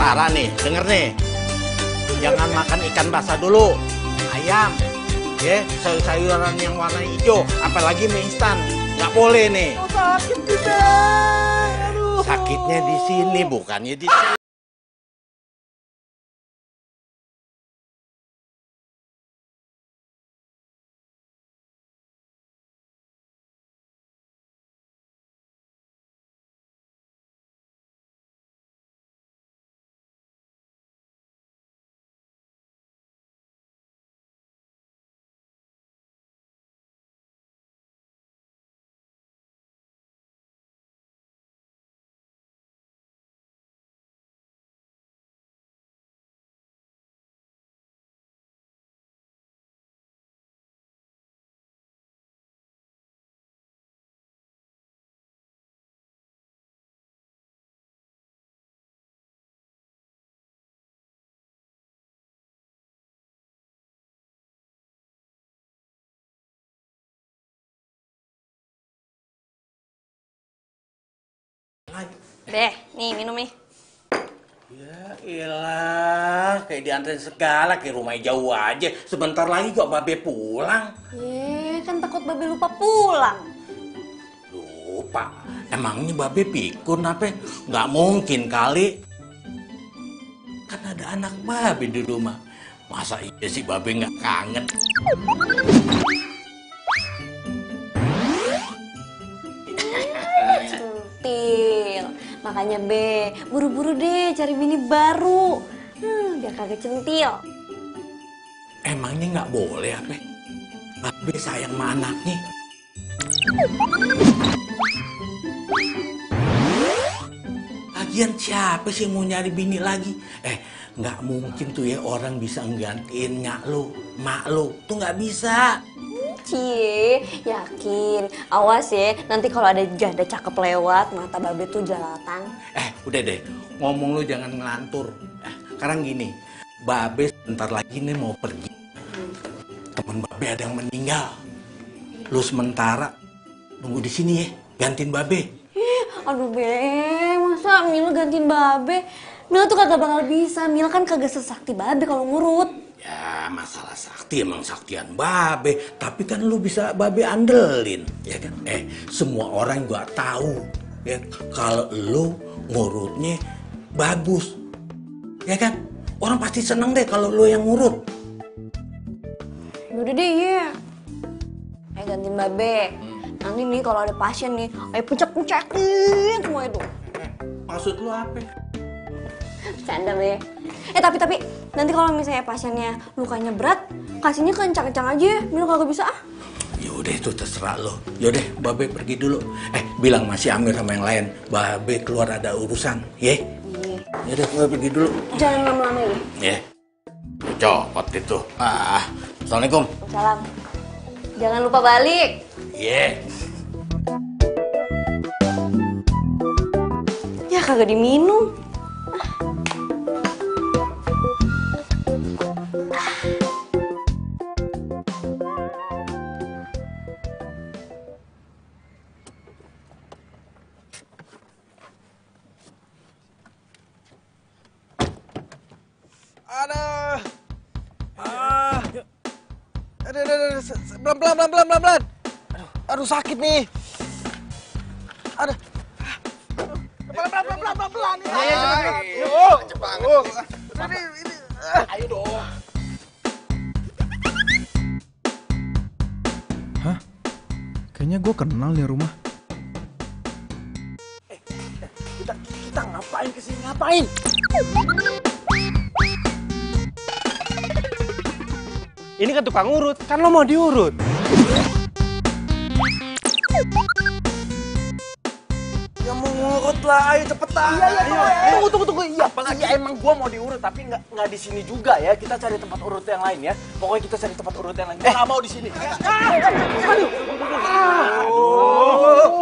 sementara nih, denger nih. Jangan makan ikan basah dulu, ayam, ya, sayur-sayuran yang warna hijau, apalagi mie instan, nggak boleh nih. Oh, sakit kita. Aduh. Sakitnya di sini, bukannya di sini. Deh, nih minum nih. Ya ilah, kayak diantarin segala, kayak rumah jauh aja. Sebentar lagi kok Babe pulang. Kan takut Babe lupa pulang. Lupa? Emangnya Babe pikun apa? Nggak mungkin kali. Kan ada anak Babe di rumah. Masa iya sih Babe nggak kangen? Centil. Makanya Be, buru-buru deh cari bini baru. Biar kagak centil. Emangnya nggak boleh apa? Babe sayang sama anaknya. Lagian siapa sih yang mau nyari bini lagi? Nggak mungkin tuh ya orang bisa nggantiin mak lo. Tuh nggak bisa. Cie, yakin. Awas ya, nanti kalau ada janda cakep lewat, mata Babe tuh jelalatan. Udah deh, ngomong lu jangan ngelantur. Sekarang gini, Babe sebentar lagi nih mau pergi. Temen Babe ada yang meninggal. Lu sementara nunggu di sini ya, gantiin Babe. Aduh Be, masa Mila gantiin Babe? Mila tuh kagak bakal bisa, Mila kan kagak sesakti Babe kalau ngurut. Ya masalah sakti emang saktian Babe, tapi kan lu bisa Babe andelin, ya kan? Semua orang juga tahu ya kalau lu ngurutnya bagus, ya kan? Orang pasti seneng deh kalau lu yang ngurut. Udah deh, iya. Gantiin Babe. Nanti nih kalau ada pasien nih, ayo puncak-puncakin semua itu. Maksud lu apa? Bercanda Be. Tapi nanti kalau misalnya pasiennya lukanya berat, kasihnya kencang-kencang aja. Mila kagak bisa ah. Yaudah itu terserah lo. Yaudah Babe pergi dulu. Bilang masih Amir sama yang lain, Babe keluar ada urusan, ye? Iya. Yaudah Babe pergi dulu. Jangan lama-lama ya. Ye. Copot itu. Assalamualaikum. Salam. Jangan lupa balik. Ye. Ya kagak diminum. Pelan. Aduh sakit nih. Aduh. Pelan. Iya. Cepet banget. Ini. Ayo dong. Hah? Kayaknya gue kenal nih rumah. Kita ngapain kesini? Ngapain? Ini kan tukang urut, kan lo mau diurut. Ya mau ngurut lah, ayo cepetan. Iya. Tunggu. Iya, apalagi emang gua mau diurut, tapi nggak di sini juga ya. Kita cari tempat urut yang lain ya. Pokoknya kita cari tempat urut yang lain. Gua nggak mau di sini. Aduh.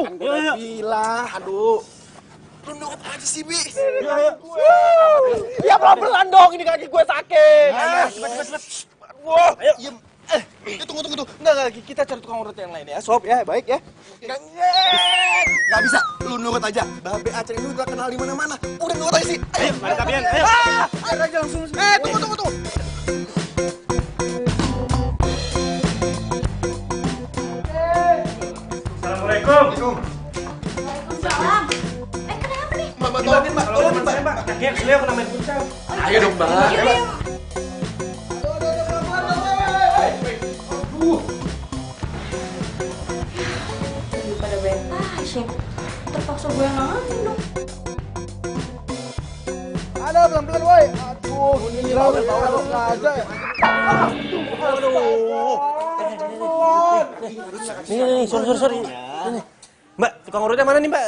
Kan gua udah bilang, aduh. Lu nurut aja sih, Bi. Ya pelan-pelan dong, ini kaki gue sakit. Cepet. Wow. Ayo. Tunggu. Enggak, kita cari tukang urut yang lain ya, Sob ya, baik ya. Nggak bisa, lu nurut aja. Babe Aceh itu udah kenal di mana-mana. Udah nurut aja sih. Ayo, mari Tapian, ayo. Ayo aja langsung. Tunggu. Assalamualaikum. Waalaikumsalam. Kenapa nih? Mbak, tolongin, Mbak. Tolongin, Mbak. Mbak. Kakinya keseliu kena main futsal. Ayo dong, Mbak. Yaudah, yuk. Daripada banyak pasien, terpaksa gue yang nanganin dong. Ada pelan-pelan, woi. Aduh, ini tahu aja. Nih, sorry. Nih. Mbak, tukang urutnya mana nih, Mbak?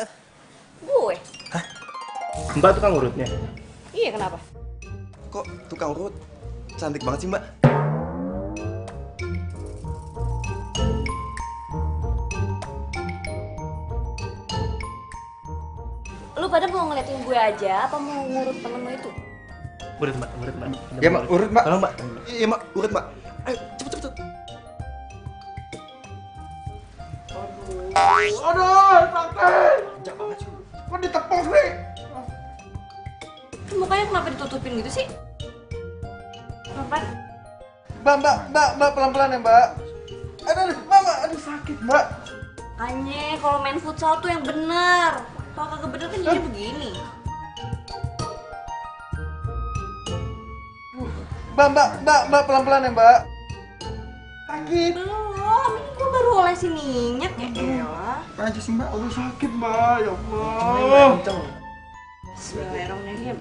Gue? Mbak tukang urutnya. Iya, kenapa? Kok tukang urut cantik banget sih, Mbak? Lu pada mau ngeliatin gue aja, apa mau ngurut temen lu itu? Urut, Mbak. Ya, Mbak, urut, Mbak. Tolong, Mbak. Iya, Mbak, urut, Mbak. Ayo, cepet. Aduh, sakit. Jangan banget sih. Kok ditepok nih? Tuh, mukanya kenapa ditutupin gitu sih? Kenapa? Mbak, pelan-pelan ya, Mbak. Aduh, sakit, Mbak. Makanya kalau main futsal tuh yang bener. Kalau kagak bener kan jadi begini. Mbak, pelan-pelan ya, Mbak. Sakit. Belum, ini gue baru olesin minyak ya elah. Aja sih, Mbak. Aduh, sakit, Mbak. Ya Allah. Bismillahirrahmanirrahim.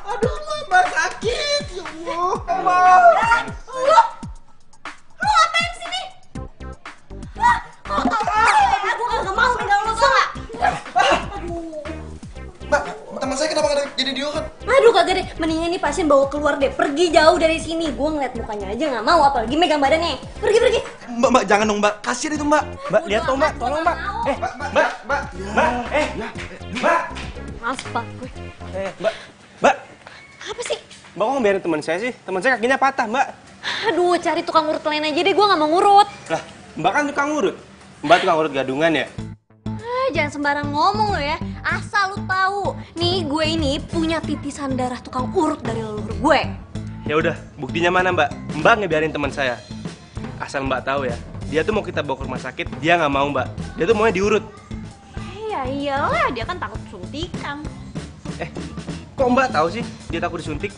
Aduh, Mbak, sakit. Ya Allah. Lu ngapain sini? Aku kagak mau pegang lu, tau gak? Aduh. Mbak, teman saya kenapa nggak jadi diurut? Aduh kagak deh, mendingan nih pasien bawa keluar deh. Pergi jauh dari sini. Gue ngeliat mukanya aja gak mau, apalagi megang badannya. Pergi. Mbak, jangan dong, Mbak. Kasian itu, Mbak. Mbak, lihat dong, Mbak. Tolong, Mbak. Mbak. Mbak. Maaf pak gue. Mbak. Apa sih? Mbak kok ngebiarin teman saya sih? Teman saya kakinya patah, Mbak. Aduh, cari tukang urut lain aja deh. Gue gak mau ngurut. Lah, Mbak kan tukang urut. Mbak tukang urut gadungan ya? Jangan sembarang ngomong lo ya. Asal lu tahu, nih gue ini punya titisan darah tukang urut dari leluhur gue. Ya udah, buktinya mana, Mbak? Mbak ngebiarin teman saya. Asal Mbak tahu ya, dia tuh mau kita bawa ke rumah sakit, dia nggak mau, Mbak. Dia tuh maunya diurut. Ya iyalah, dia kan takut suntikan. Kok Mbak tahu sih dia takut disuntik?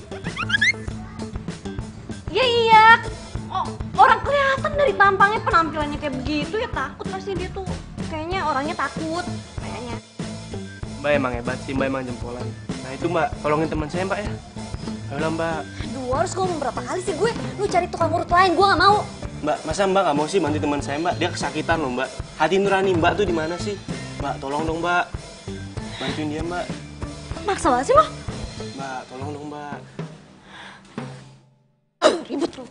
Ya iya. Oh, orang kelihatan dari tampangnya, penampilannya kayak begitu ya takut pasti dia tuh. Kayaknya orangnya takut, kayaknya. Mbak emang hebat sih, Mbak emang jempolan. Nah itu Mbak, tolongin teman saya, Mbak ya. Ayolah, Mbak. Aduh, harus ngomong berapa kali sih gue? Lu cari tukang urut lain, gue gak mau. Mbak, masa Mbak nggak mau sih bantu teman saya, Mbak? Dia kesakitan loh, Mbak. Hati nurani Mbak tuh di mana sih? Mbak, tolong dong, Mbak. Bantuin dia, Mbak. Maksa banget sih lo. Mbak, tolong dong, Mbak. Ribut lu.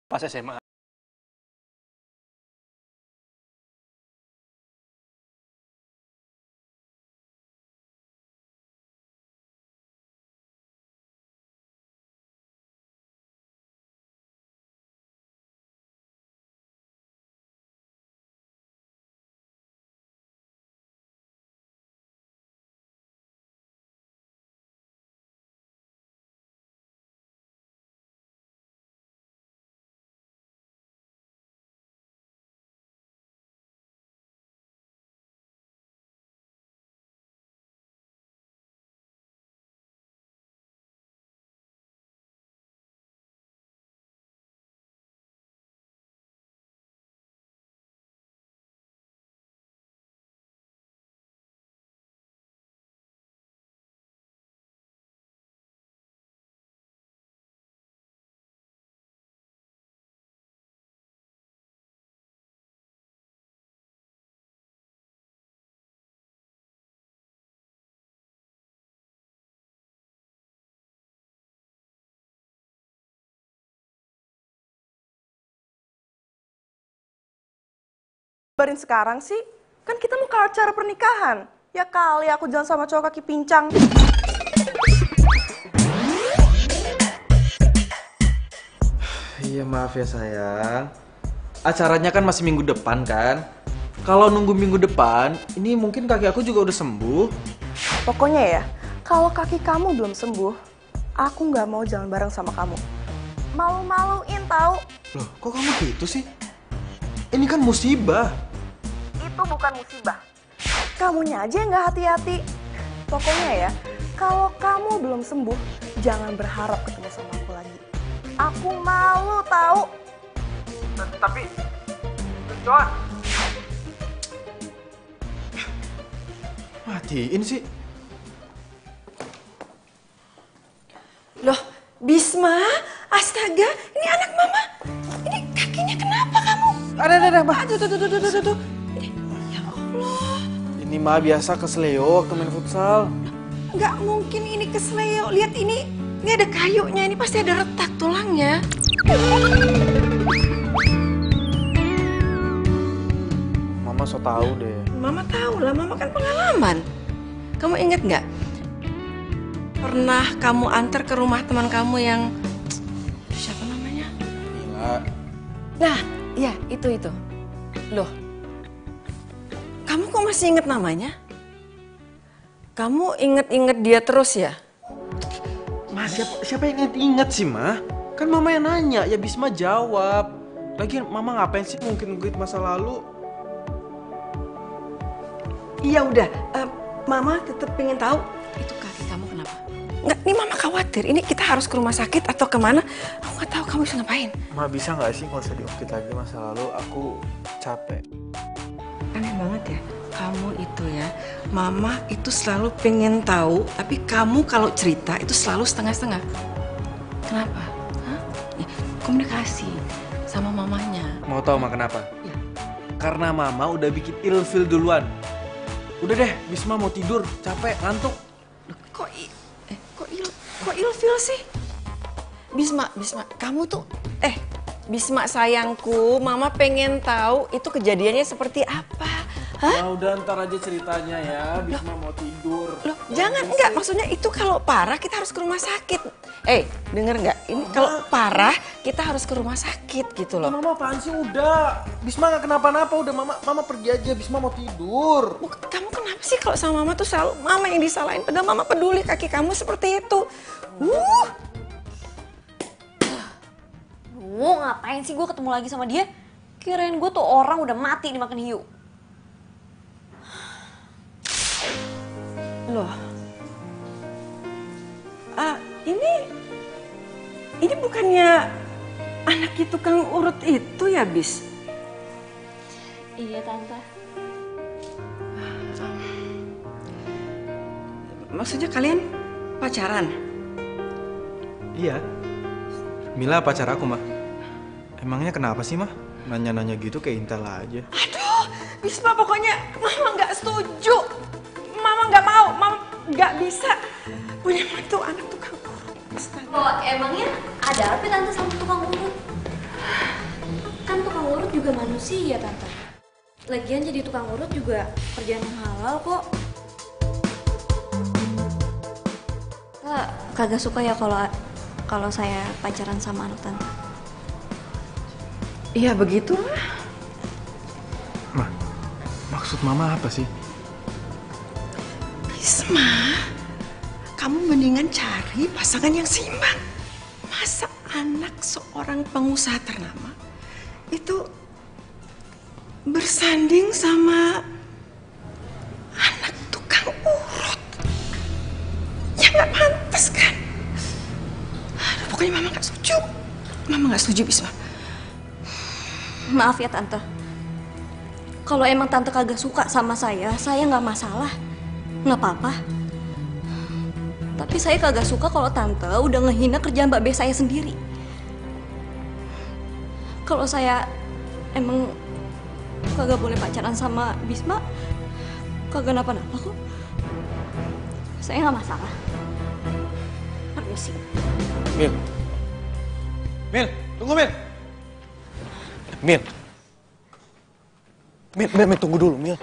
pas SMA. Barin sekarang sih, kan kita mau ke acara pernikahan. Ya kali aku jalan sama cowok kaki pincang. Iya maaf ya sayang. Acaranya kan masih minggu depan kan? Kalau nunggu minggu depan, ini mungkin kaki aku juga udah sembuh. Pokoknya ya, kalau kaki kamu belum sembuh, aku nggak mau jalan bareng sama kamu. Malu-maluin tahu? Loh, kok kamu gitu sih? Ini kan musibah. Itu bukan musibah. Kamunya aja yang nggak hati-hati. Pokoknya ya, kalau kamu belum sembuh, jangan berharap ketemu sama aku lagi. Aku malu tahu. Tapi, Joan. Matiin sih. Loh, Bisma, astaga, ini anak mama. Ini kakinya kenapa kamu? Ada, Mbak. Tuh. Ya Allah. Ini mah biasa kesleo waktu main futsal. Nggak mungkin ini kesleo. Lihat ini ada kayunya. Ini pasti ada retak tulangnya. Mama so tahu deh. Mama tahu lah, mama kan pengalaman. Kamu inget nggak? Pernah kamu antar ke rumah teman kamu yang siapa namanya? Gila. Nah, ya itu. Loh, kamu kok masih inget namanya? Kamu inget-inget dia terus ya? Mas, siapa yang inget sih, Ma? Kan Mama yang nanya, ya Bisma jawab. Lagian Mama ngapain sih ngungkit-ngungkit masa lalu? Iya udah, Mama tetap pengen tahu itu kaki kamu kenapa? Nggak, ini Mama khawatir. Ini kita harus ke rumah sakit atau kemana? Aku nggak tahu kamu bisa ngapain. Ma, bisa nggak sih nggak usah diungkit lagi masa lalu? Aku capek. Aneh banget ya, kamu itu ya, Mama itu selalu pengen tahu, tapi kamu kalau cerita itu selalu setengah-setengah. Kenapa? Hah? Ya, komunikasi sama mamanya. Mau tahu Ma kenapa? Ya. Karena Mama udah bikin ilfil duluan. Udah deh, Bisma mau tidur, capek, ngantuk. Loh, kok ilfil sih? Bisma, kamu tuh, Bisma sayangku, Mama pengen tahu itu kejadiannya seperti apa. Hah? Ya udah ntar aja ceritanya ya, Bisma mau tidur. Loh, jangan, enggak. Maksudnya itu kalau parah kita harus ke rumah sakit. Denger nggak? Ini kalau parah kita harus ke rumah sakit gitu loh. Mama apaan sih? Udah, Bisma nggak kenapa-napa. Udah Mama pergi aja, Bisma mau tidur. Kamu kenapa sih kalau sama Mama tuh selalu Mama yang disalahin? Padahal Mama peduli kaki kamu seperti itu. Ngapain sih gue ketemu lagi sama dia? Kirain gue tuh orang udah mati dimakan hiu. Loh, ini bukannya anaknya tukang urut itu ya, Bis? Iya, Tante. Maksudnya kalian pacaran? Iya. Mila pacar aku, Ma. Emangnya kenapa sih, Ma? Nanya-nanya gitu kayak intel aja. Aduh, Bisma, pokoknya Mama nggak setuju. Mama nggak mau, Mama nggak bisa punya mantu anak tukang urut. Astaga. Oh, emangnya ada apa Tante sama tukang urut? Kan tukang urut juga manusia, Tante. Lagian jadi tukang urut juga kerjaan yang halal kok. Kak, kagak suka ya kalau saya pacaran sama anak Tante. Iya begitulah. Maksud Mama apa sih? Bisma, kamu mendingan cari pasangan yang seimbang. Masa anak seorang pengusaha ternama itu bersanding sama anak tukang urut? Ya nggak pantas kan? Aduh, pokoknya Mama nggak setuju. Mama nggak setuju, Bisma. Maaf ya Tante. Kalau emang Tante kagak suka sama saya nggak masalah. Nggak apa-apa. Tapi saya kagak suka kalau Tante udah ngehina kerjaan Mbak Be saya sendiri. Kalau saya emang kagak boleh pacaran sama Bisma, kagak napa-napa kok. Saya nggak masalah. Permisi. Mil, tunggu Mil. Mil, tunggu dulu, Mil.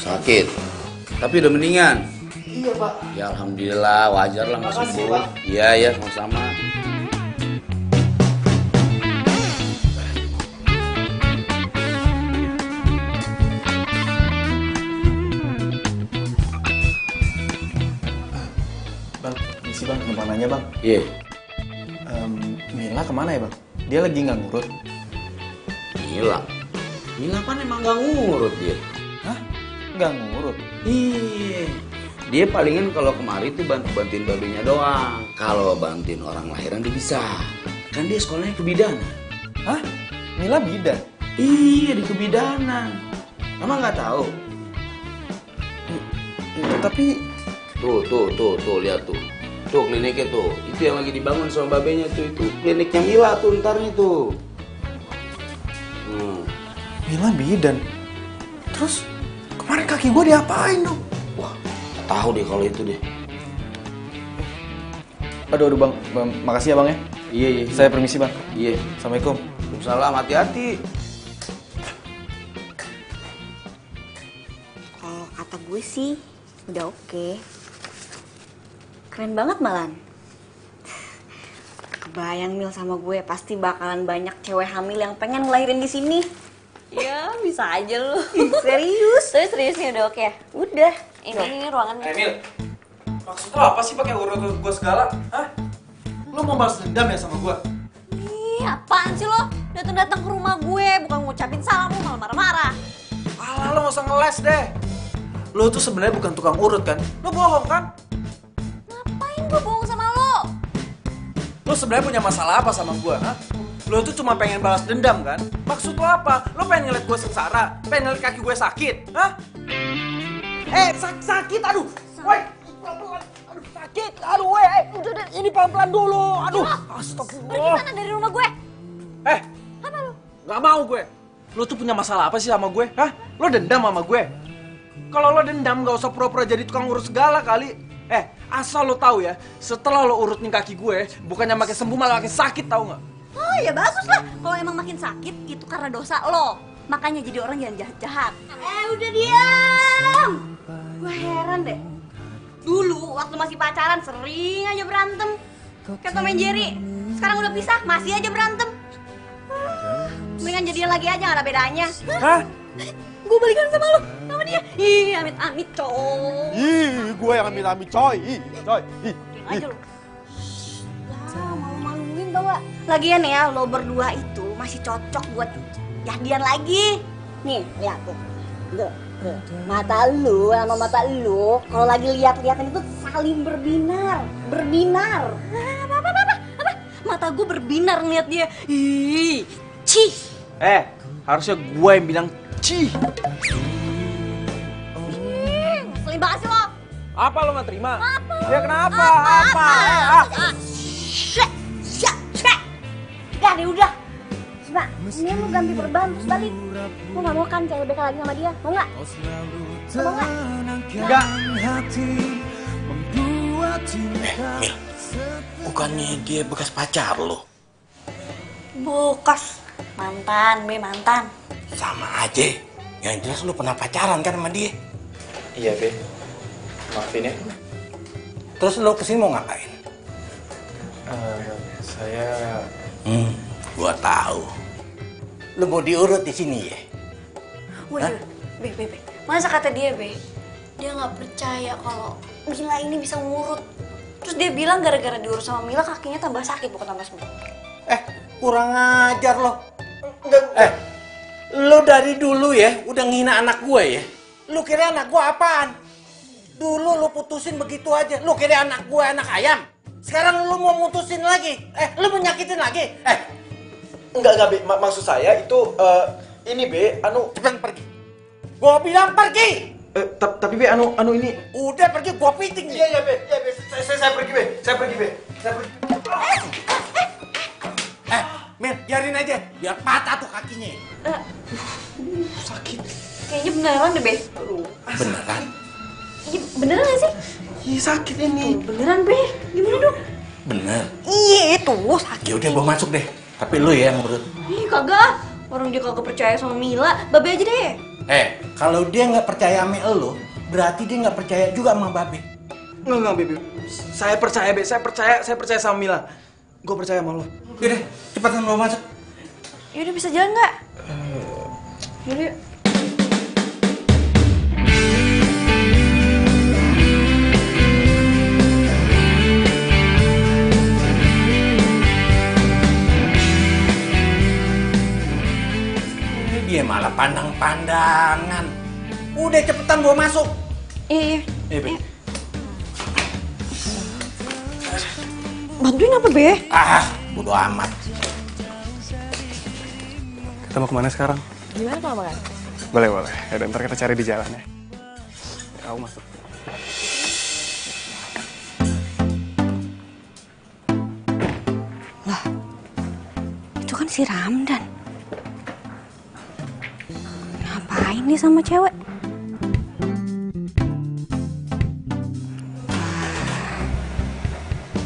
Sakit, tapi udah mendingan. Iya, Pak. Ya alhamdulillah, wajar lah nggak Makasih, sembuh. Pak. Iya, sama-sama. Bang, misi Bang, mau nanya Bang. Iya. Mila kemana ya Bang? Dia lagi nggak ngurut. Mila kan emang nggak ngurut dia. Hah? Nggak ngurut? Iya. Dia palingan kalau kemari tuh bantuin babinya doang. Kalau bantuin orang lahiran dia bisa. Kan dia sekolahnya kebidanan. Hah? Mila bidan? Iya, di kebidanan. Mama nggak tahu. Tapi Tuh, lihat tuh. Tuh kliniknya tuh. Itu yang lagi dibangun sama babenya tuh itu. Kliniknya Mila tuh ntar nih tuh. Mila bidan? Terus kemarin kaki gue diapain dong? Wah, nggak tahu deh kalau itu deh. Aduh Bang, makasih ya Bang ya. Iya. Saya permisi Bang. Iya. Assalamualaikum. Waalaikumsalam, hati-hati. Kalau kata gue sih udah oke. Keren banget malan. Kebayang Mil sama gue pasti bakalan banyak cewek hamil yang pengen ngelahirin di sini. Ya bisa aja lu. Serius? Seriusnya udah oke ya? Udah. Ini ruangannya. Emil, maksud lo apa sih pakai urut gue segala? Hah? Lo mau balas dendam ya sama gue? Ih, apaan sih lo? Datang-datang ke rumah gue, bukan ngucapin salam, lo malah marah-marah. Alah, lo gak usah ngeles deh. Lo tuh sebenarnya bukan tukang urut kan? Lo bohong kan? Ngapain gue bohong sama lo? Lo sebenarnya punya masalah apa sama gue? Hah? Lo tuh cuma pengen balas dendam kan? Maksud lo apa? Lo pengen ngeliat gue sengsara? Pengen ngeliat kaki gue sakit? Hah? Sakit, aduh! Woi! Pelan-pelan! Aduh, sakit! Aduh, woi! Udah, ini pelan-pelan dulu! Aduh! Pergi Astagfirullah! sana dari rumah gue. Apa lo? Gak mau gue! Lo tuh punya masalah apa sih sama gue? Hah? Lo dendam sama gue? Kalau lo dendam gak usah pura-pura jadi tukang urus segala kali. Asal lo tahu ya, setelah lo urutin kaki gue, bukannya makin sembuh malah makin sakit, tahu nggak? Oh ya bagus lah. Kalau emang makin sakit, itu karena dosa lo. Makanya jadi orang yang jahat-jahat. Udah diam. Gue heran deh. Dulu waktu masih pacaran sering aja berantem. Kayak Tom and Jerry. Sekarang udah pisah, masih aja berantem. Mendingan jadian lagi aja, gak ada bedanya. Hah? Gue balikan sama lo, sama dia. Ih, amit-amit, coy. Ih, gue yang amit-amit coy. Ih, coy. Ih. Diam aja lo. Ya, malu-maluin tau gak? Lagian ya, lo berdua itu masih cocok buat jadian lagi. Nih, lihat tuh. Tuh. Mata lu sama mata lu kalau lagi lihat-lihatan itu saling berbinar. Apa? Mata gue berbinar ngeliat dia. Ih, cih. Harusnya gue yang bilang cih. Ngeselin banget sih lo. Apa lo nggak terima? Apa? Ya kenapa? Udah deh, udah. Coba, ini lu ganti perban terus balik. Lu gak mau kan kayak lagi sama dia? Mau gak? Mau gak? Enggak. Mil, bukannya dia bekas pacar lo? Bukas. Mantan. Sama aja. Yang jelas lu pernah pacaran kan sama dia. Iya, Be. Maafin ya. Terus lu kesini mau ngapain? Saya... Gua tahu. Lu mau diurut di sini ya? Wih, Be. Masa kata dia, Be? Dia gak percaya kalau Mila ini bisa ngurut. Terus dia bilang gara-gara diurut sama Mila kakinya tambah sakit bukan tambah sembuh. Kurang ajar lo. Lu dari dulu ya udah ngina anak gue ya. Lu kira anak gue apaan? Dulu lu putusin begitu aja. Lu kira anak gue anak ayam? Sekarang lu mau mutusin lagi? Lu mau nyakitin lagi? Enggak, Be. Maksud saya itu, ini, Be, Cepetan pergi. Gua bilang pergi. Tapi, Be, ini... Udah pergi, gua piting nih. Iya, Be. Saya pergi, Be. Saya pergi. Mil, biarin aja. Biar patah tuh kakinya. Sakit. Kayaknya beneran deh, Be. Beneran? Iya, beneran gak sih? Iya, sakit ini. Beneran, Be. Gimana dong? Bener. Iya, itu sakit. Ya udah gua masuk deh. Tapi lu ya yang ngurut. Ih, kagak. Orang dia kagak percaya sama Mila. Babe aja deh. Kalau dia nggak percaya sama lu, berarti dia nggak percaya juga sama Babe. Enggak, Be. Saya percaya, Be. Saya percaya sama Mila. Gue percaya sama lo. Yaudah, cepetan lu masuk. Yaudah, bisa jalan nggak? Yaudah, yuk. Dia malah pandang-pandangan. Udah cepetan gua masuk. Iya. Be. Bantuin apa, Be? Bodo amat. Kita mau kemana sekarang? Gimana kalau makan? Boleh. Ya, ntar kita cari di jalan ya. Aku masuk. Lah, itu kan si Ramdan. Ngapain nih sama cewek?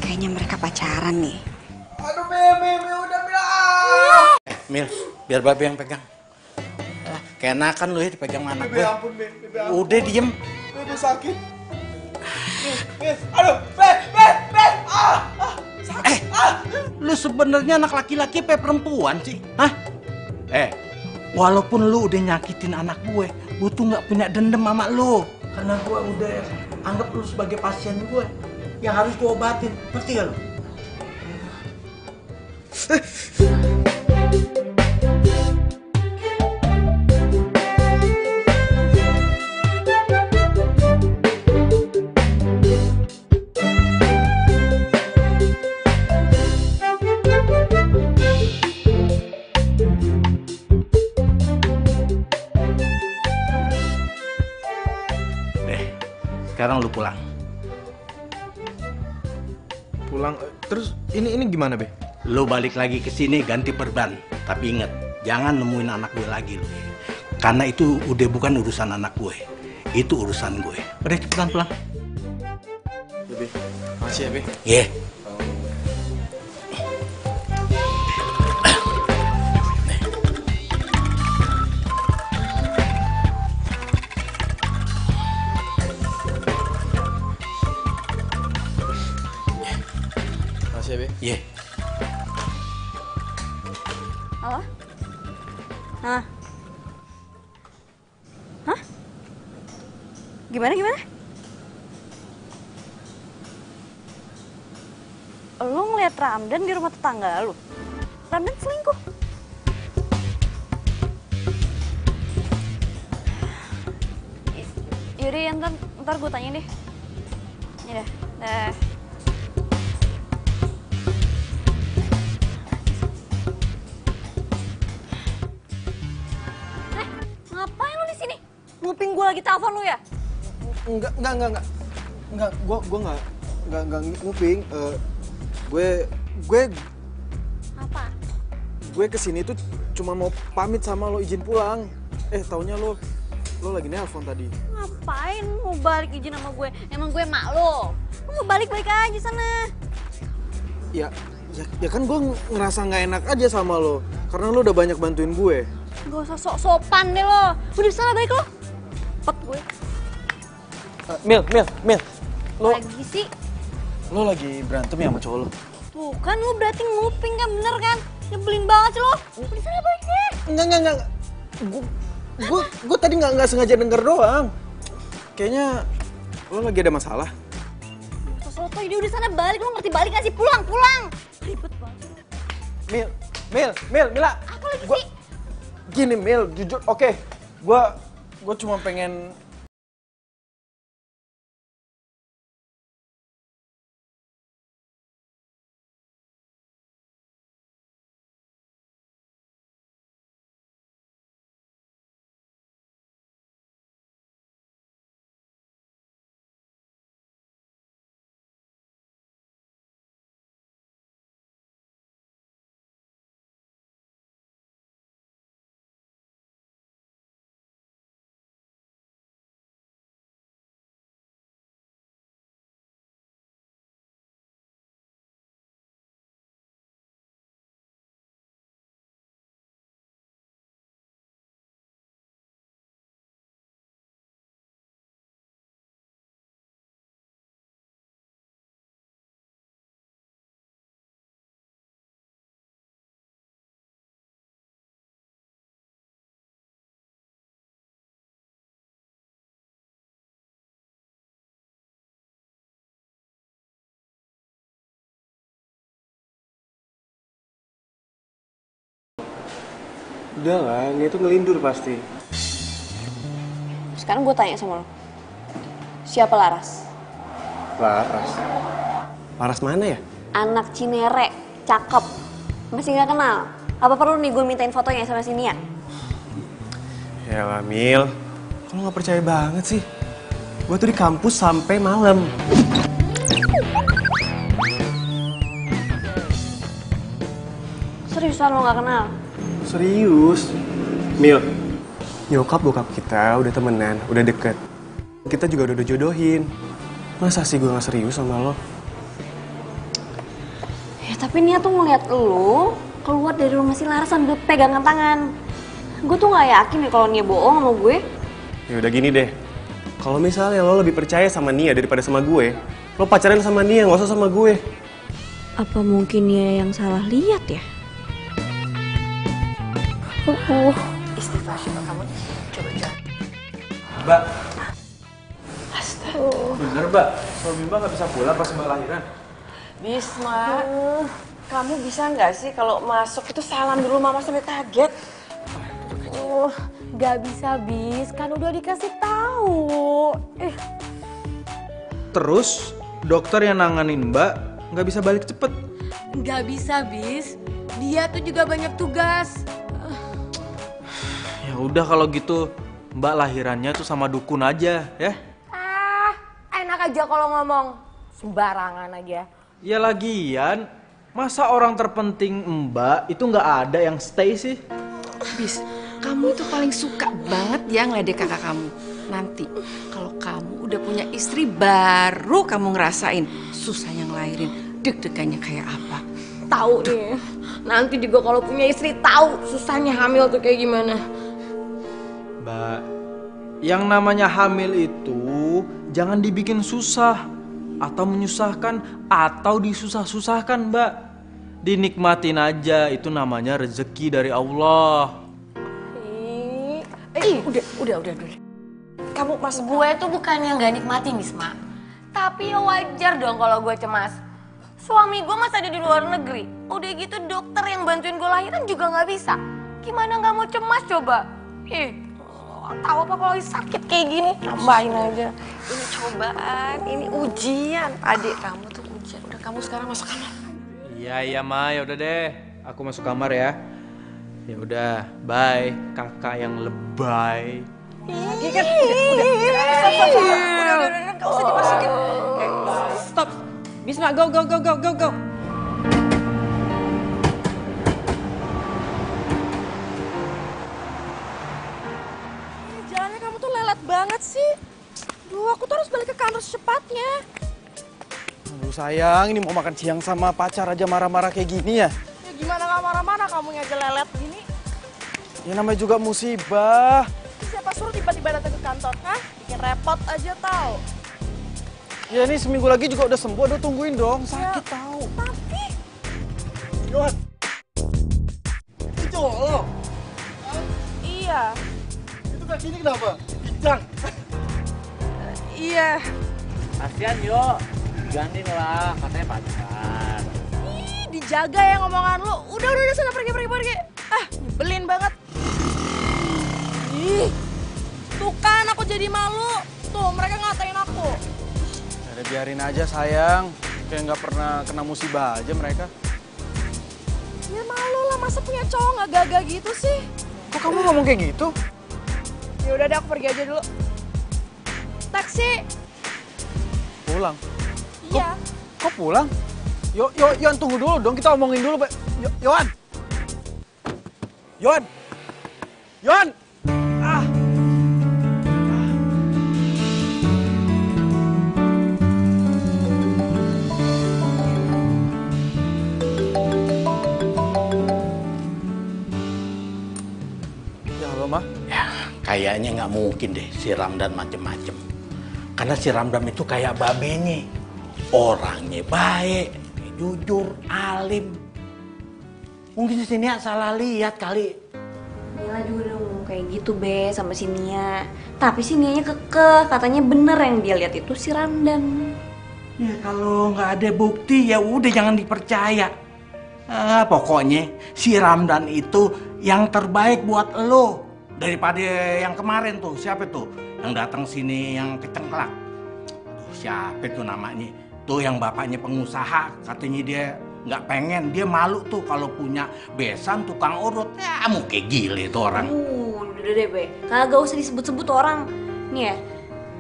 Kayaknya mereka pacaran nih. Aduh, Be, udah bilang. Mil, biar Babe yang pegang. Keenakan lu ya dipegang anak gue. Ampun, Be, ampun. Udah diem. Be, sakit. Be, aduh, Be. Sakit. Lu sebenarnya anak laki-laki apa perempuan sih? Hah? Walaupun lu udah nyakitin anak gue tuh nggak punya dendam sama lu. Karena gue udah anggap lu sebagai pasien gue yang harus gue obatin. Ngerti gak lu? Sekarang lu pulang. Pulang. Terus ini gimana, Be? Lu balik lagi ke sini ganti perban. Tapi inget, jangan nemuin anak gue lagi lu. Karena itu udah bukan urusan anak gue. Itu urusan gue. Udah cepetan pulang. Makasih ya, Be. Ye. Makasih ya, Be. Ye. Halo? Hah? Hah? Gimana? Lu ngeliat Ramdan di rumah tetangga lu? Ramdan selingkuh? Yaudah ya, ntar gue tanya deh. Ya dah. Ngapain lu di sini? Nguping gue lagi telepon lu ya? Enggak. Gue enggak nguping. Gue Apa? gue kesini tuh cuma mau pamit sama lo, izin pulang. Taunya lo lagi nelpon tadi. Ngapain mau balik izin sama gue? Emang gue mak lo? Lu mau balik-balik aja sana. Ya kan gue ngerasa nggak enak aja sama lo, karena lo udah banyak bantuin gue. Gak usah sok-sopan deh lo. Udah sana balik lo. Pet gue. Mil. Lo Lagi sih. lo lagi berantem ya sama cowok lo? Tuh kan lu berarti nguping kan, bener kan? Nyebelin banget sih lo. Udah sana balik deh. Enggak. Gue tadi nggak sengaja denger doang. Kayaknya lo lagi ada masalah. Soto, dia udah sana balik. Lo ngerti balik gak sih? Pulang. Ribet banget. Mila. Apa lagi sih? Gini Mil, jujur, oke. Gue cuma pengen. Udah lah, dia tuh ngelindur pasti. Sekarang gue tanya sama lo. Siapa Laras? Laras mana ya? Anak Cinere, cakep. Masih gak kenal? Apa perlu nih gue mintain fotonya sama si Nia? Yalah Mil, kalau nggak percaya banget sih. Gue tuh di kampus sampai malam. Seriusan lo gak kenal? Serius? Mil, nyokap bokap kita udah temenan, udah deket. Kita juga udah jodohin. Masa sih gue gak serius sama lo? Ya tapi Nia tuh ngeliat lo keluar dari rumah si Laras sambil pegangan tangan. Gue tuh gak yakin nih kalau Nia bohong sama gue. Ya udah gini deh. Kalau misalnya lo lebih percaya sama Nia daripada sama gue, lo pacaran sama Nia, gak usah sama gue. Apa mungkin Nia yang salah lihat ya? Istighfar kamu. Coba. Mbak. Bener, Mbak. Suami Mbak nggak bisa pulang pas Mbak lahiran. Bisma, kamu bisa nggak sih kalau masuk itu salam dulu, Mama sampai kaget. Gak bisa Bis, kan udah dikasih tahu. Terus dokter yang nanganin Mbak nggak bisa balik cepet. Gak bisa Bis, dia tuh juga banyak tugas. Ya udah kalau gitu Mbak lahirannya tuh sama dukun aja ya. Enak aja kalau ngomong, sembarangan aja. Ya lagian masa orang terpenting Mbak itu nggak ada yang stay sih? Bis, kamu itu paling suka banget ya ngeledek kakak kamu. Nanti kalau kamu udah punya istri baru kamu ngerasain susahnya ngelahirin, deg-degannya kayak apa. Tahu nih. Nanti juga kalau punya istri tahu susahnya hamil tuh kayak gimana. Mbak, yang namanya hamil itu jangan dibikin susah atau menyusahkan atau disusah-susahkan, Mbak. Dinikmatin aja, itu namanya rezeki dari Allah. Udah. Kamu mas gue tuh bukan yang gak nikmatin Bisma. Tapi ya wajar dong kalau gue cemas. Suami gue masih ada di luar negeri. Udah gitu dokter yang bantuin gue lahiran juga gak bisa. Gimana gak mau cemas coba? Tahu apa kalau sakit kayak gini? Tambahin aja. Ini cobaan, ini ujian. Adik kamu tuh ujian. Udah, kamu sekarang masuk kamar. Iya, Ma, ya udah deh. Aku masuk kamar ya. Ya udah, bye. Kakak yang lebay. Lagi kan udah. Gak usah dimasukin. Stop. Bisma, go. Jalannya kamu tuh lelet banget sih. Duh, aku tuh harus balik ke kantor secepatnya. Aduh sayang, ini mau makan siang sama pacar aja marah-marah kayak gini ya? Ya gimana gak marah-marah kamu aja lelet gini? Ya namanya juga musibah. Siapa suruh tiba-tiba datang ke kantor, hah? Bikin repot aja tau. Ya ini seminggu lagi juga udah sembuh, udah tungguin dong. Sakit tahu. Tapi... Yohan. Itu lo. Iya. Itu kaki ini kenapa? Pincang. Iya. Kasian yo, gantiin lah, katanya pacar. Ih, dijaga ya ngomongan lu. Udah sana pergi. Ah, nyebelin banget. Ih, tuh kan aku jadi malu. Tuh, mereka ngatain aku. Ya biarin aja sayang. Kayak nggak pernah kena musibah aja mereka. Ya malu lah, masa punya cowok nggak gagah gitu sih? Kok kamu ngomong kayak gitu? Ya udah deh, aku pergi aja dulu. Taksi. Pulang. Iya. Kok pulang? Yohan tunggu dulu dong, kita omongin dulu, Pak. Yohan. Ah. Ya halo, Ma. Ya, kayaknya nggak mungkin deh si Ramdan macem-macem. Karena si Ramdan itu kayak babenya. Orangnya baik, jujur, alim. Mungkin si Nia salah lihat kali. Mila juga udah ngomong kayak gitu be sama si Nia. Tapi si Nianya kekeh, katanya bener yang dia lihat itu si Ramdan. Ya kalau nggak ada bukti ya udah jangan dipercaya. Pokoknya si Ramdan itu yang terbaik buat lo daripada yang kemarin tuh. Siapa tuh yang datang sini yang kecengklak? Siapa tuh namanya? Tuh yang bapaknya pengusaha, katanya dia nggak pengen, dia malu tuh kalau punya besan tukang urut. Ya mau kayak gile tuh orang. Udah deh be, kagak usah disebut-sebut orang. Nih ya,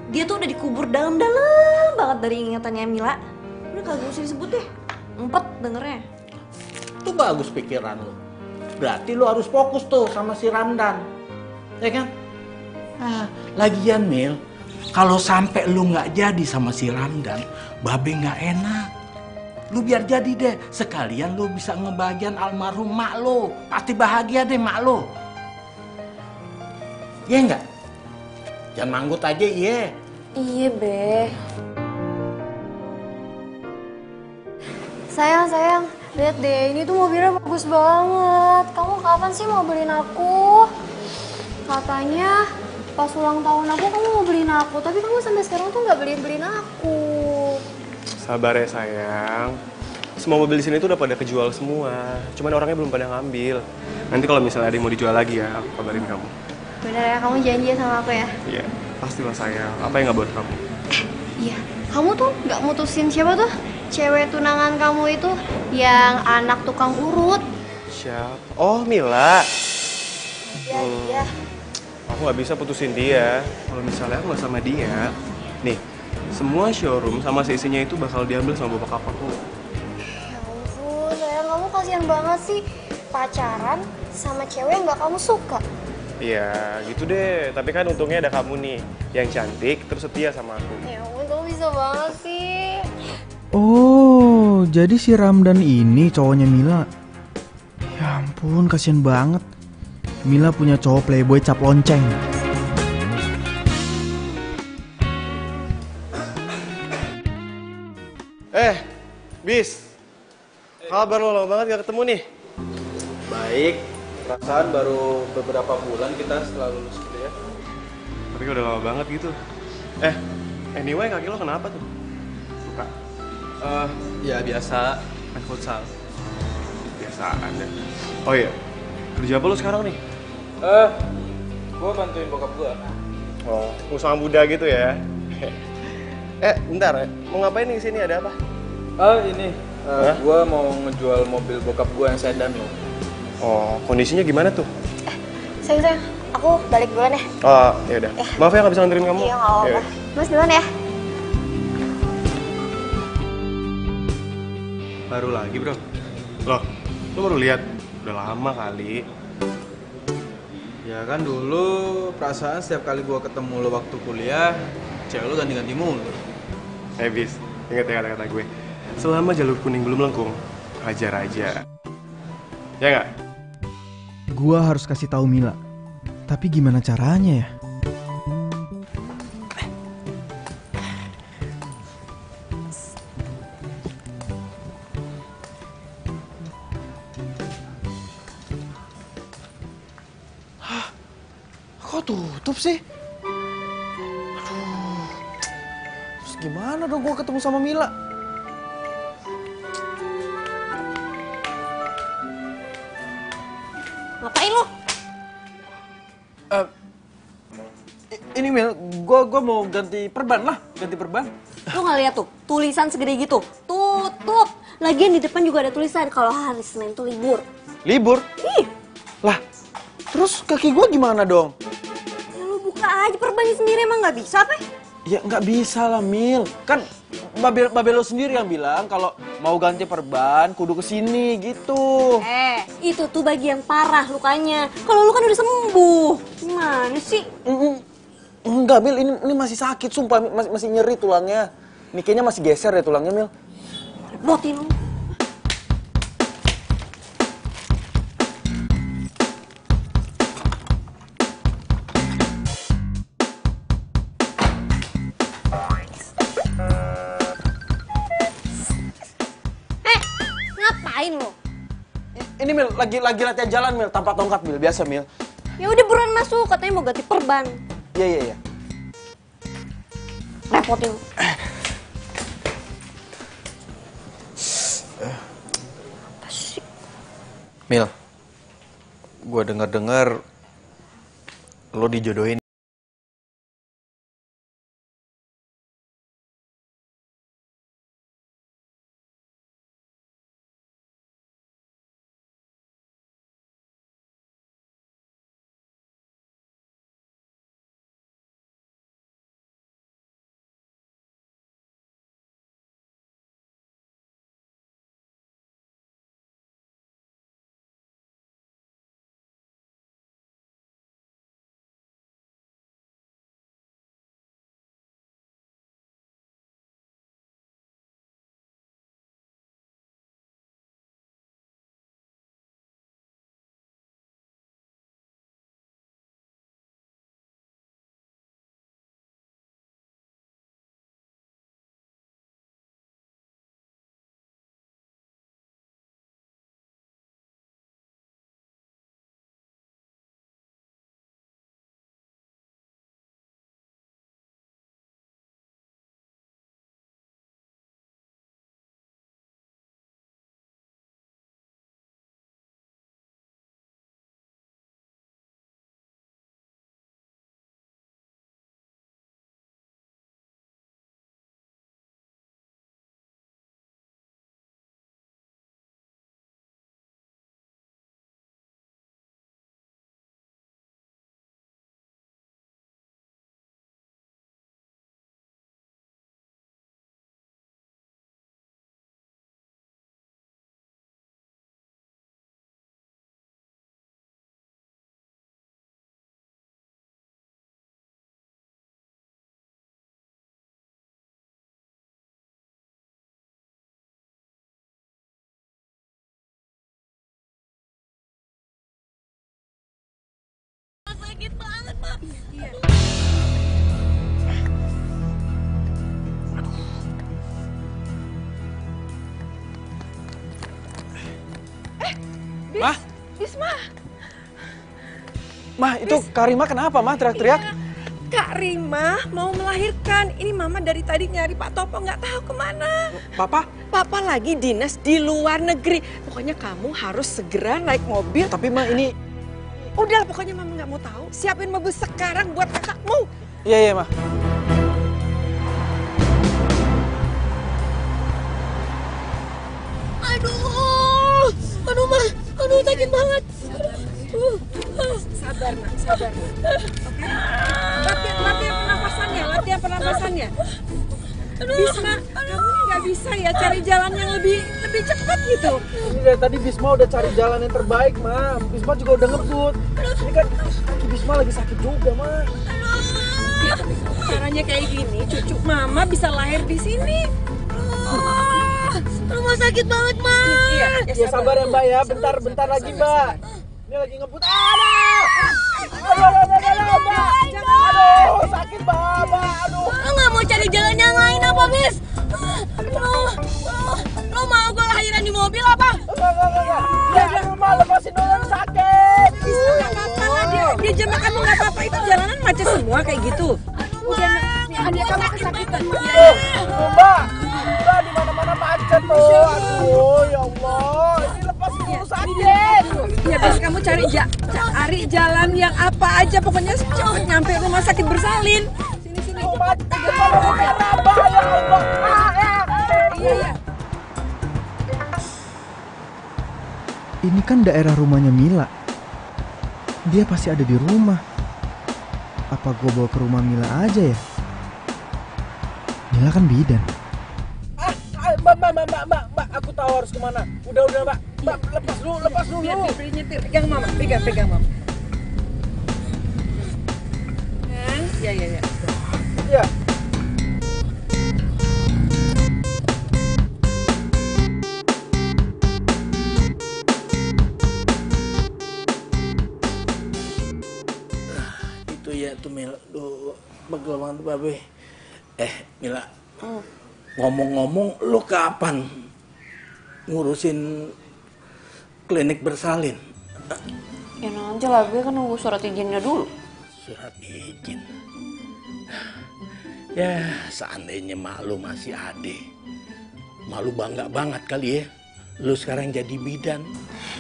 dia tuh udah dikubur dalam-dalam banget dari ingatannya Mila. Udah kagak usah disebut deh, empet dengernya. Itu bagus pikiran lo. Berarti lo harus fokus tuh sama si Ramdan, ya kan? Lagian Mil, kalau sampai lo nggak jadi sama si Ramdan, Babe nggak enak. Lu biar jadi deh, sekalian lu bisa ngebagian almarhum mak lu. Pasti bahagia deh mak lu. Iya enggak? Jangan manggut aja, iya. Iya be. Sayang, lihat deh, ini tuh mobilnya bagus banget. Kamu kapan sih mau beliin aku? Katanya pas ulang tahun aku kamu mau beliin aku, tapi kamu sampai sekarang tuh nggak beliin aku. Sabar ya sayang. Semua mobil di sini tuh udah pada kejual semua. Cuman orangnya belum pada ngambil. Nanti kalau misalnya ada yang mau dijual lagi ya, aku kabarin kamu. Bener ya, kamu janji sama aku ya? Iya, pastilah sayang. Apa yang nggak buat kamu? Iya, kamu tuh nggak mutusin siapa tuh? Cewek tunangan kamu itu yang anak tukang urut. Siapa? Oh, Mila. Iya. Aku nggak bisa putusin dia. Kalau misalnya aku nggak sama dia, nih, semua showroom sama seisinya itu bakal diambil sama bapak aku. Ya ampun, sayang, kamu kasihan banget sih. Pacaran sama cewek yang nggak kamu suka. Iya, gitu deh. Tapi kan untungnya ada kamu nih, yang cantik terus setia sama aku. Ya ampun, kamu bisa banget sih. Oh, jadi si Ramdan ini cowoknya Mila. Ya ampun, kasihan banget. Mila punya cowok playboy cap lonceng. Bis. Kabar lo lama banget gak ketemu nih. Baik, perasaan baru beberapa bulan kita setelah lulus kuliah. Tapi udah lama banget gitu. Anyway, kaki lo kenapa tuh? Luka. Ya biasa, main futsal. Biasaan ya. Oh iya, kerja apa lo sekarang nih? Gue bantuin bokap gue. Oh, usaha muda gitu ya. Bentar ya. Mau ngapain nih kesini, ada apa? Gue mau ngejual mobil bokap gue yang sedan lo. Oh, kondisinya gimana tuh? Sayang, aku balik duluan ya. Oh, ya udah. Maaf ya nggak bisa nganterin kamu. Iya, nggak apa-apa. Ya. Mas duluan ya. Baru lagi bro. Loh, lo baru lihat? Udah lama kali. Ya kan dulu perasaan setiap kali gue ketemu lo waktu kuliah, cewek lo ganti-ganti mulu. Bis, ingat ya kata-kata gue. Selama jalur kuning belum lengkung, hajar aja. Ya nggak? Gua harus kasih tahu Mila. Tapi gimana caranya ya? Kok tutup sih? Aduh. Terus gimana dong gua ketemu sama Mila? Ngapain lo? Ini Mil, gua mau ganti perban lah, ganti perban. Lu nggak lihat tuh tulisan segede gitu? Tutup. Lagian di depan juga ada tulisan kalau hari Senin tuh libur. Libur? Ih, Lah, terus kaki gua gimana dong? ya lu buka aja perbannya sendiri, emang nggak bisa apa? Ya nggak bisa lah Mil, kan Babe lo sendiri yang bilang kalau mau ganti perban kudu kesini gitu. Itu tuh bagian parah lukanya. Kalau lu kan udah sembuh. Gimana sih? Enggak Mil, ini masih sakit sumpah, masih nyeri tulangnya. Nih kayaknya masih geser ya tulangnya Mil. Repotin lu. Ngapain lo? Ini Mil, lagi latihan jalan Mil, tanpa tongkat Mil, biasa Mil. Ya udah buruan masuk, katanya mau ganti perban. Iya. Repotin lu. Mil, gue denger-denger lo dijodohin. sakit banget, Ma. Mah, Bisma. Mah itu Karima kenapa, Mah teriak-teriak? Kak Rima mau melahirkan. Ini Mama dari tadi nyari Pak Topo nggak tahu kemana. Papa? Papa lagi dinas di luar negeri. Pokoknya kamu harus segera naik mobil. Tapi Mah ini... Udah, pokoknya Mama nggak mau tahu. Siapin mobil sekarang buat kakakmu. Iya, iya, Mah. Aduh, Ma. Aduh, sakit banget. Sabar, Nak. Sabar. Oke? Latihan pernapasannya. Bisma, kamu ini nggak bisa ya cari jalan yang lebih cepat gitu. Ini dari tadi Bisma udah cari jalan yang terbaik, Ma. Bisma juga udah ngebut. Ini kan kaki Bisma lagi sakit juga, Ma. Ya, tapi kalau caranya kayak gini, cucu Mama bisa lahir di sini. Rumah sakit banget, Ma. Iya, Ya sabar ya, Mbak ya. Bentar lagi, Mbak. Ini lagi ngebut. Aduh, Mbak. Aduh, sakit, Mbak. Aduh. Lo nggak mau cari jalan yang lain apa, Bis? Lo mau gue lahiran di mobil apa? Enggak. Ya, Mbak, lepasin dulu, sakit. Bisa nggak apa-apa lah dia jambak kamu nggak apa-apa, itu jalanan macet semua kayak gitu. Udah, adik kamu kesakitan. Mbak, di mana-mana macet tuh. Aduh, ya Allah. Ini lepasin dulu, sakit. Ya terus kamu cari jalan yang apa aja, pokoknya cepet nyampe rumah sakit bersalin. Sini. Macet, Mbak, ya Allah. Iya. Ini kan daerah rumahnya Mila. Dia pasti ada di rumah. Apa gue bawa ke rumah Mila aja ya? Mila kan bidan. Mbak, aku tahu harus kemana. Udah, Mbak. Mbak, lepas dulu. Nyetir. Pegang Mama. Kan? Ya. Ya. Itu ya tuh Mila, duh, pegel banget tuh Babe. Mila, ngomong-ngomong, lu kapan ngurusin klinik bersalin? Ya nanti lah, gue kan nunggu surat izinnya dulu. Surat izin? Ya, seandainya mak lu masih ade, mak lu bangga banget kali ya, lu sekarang jadi bidan.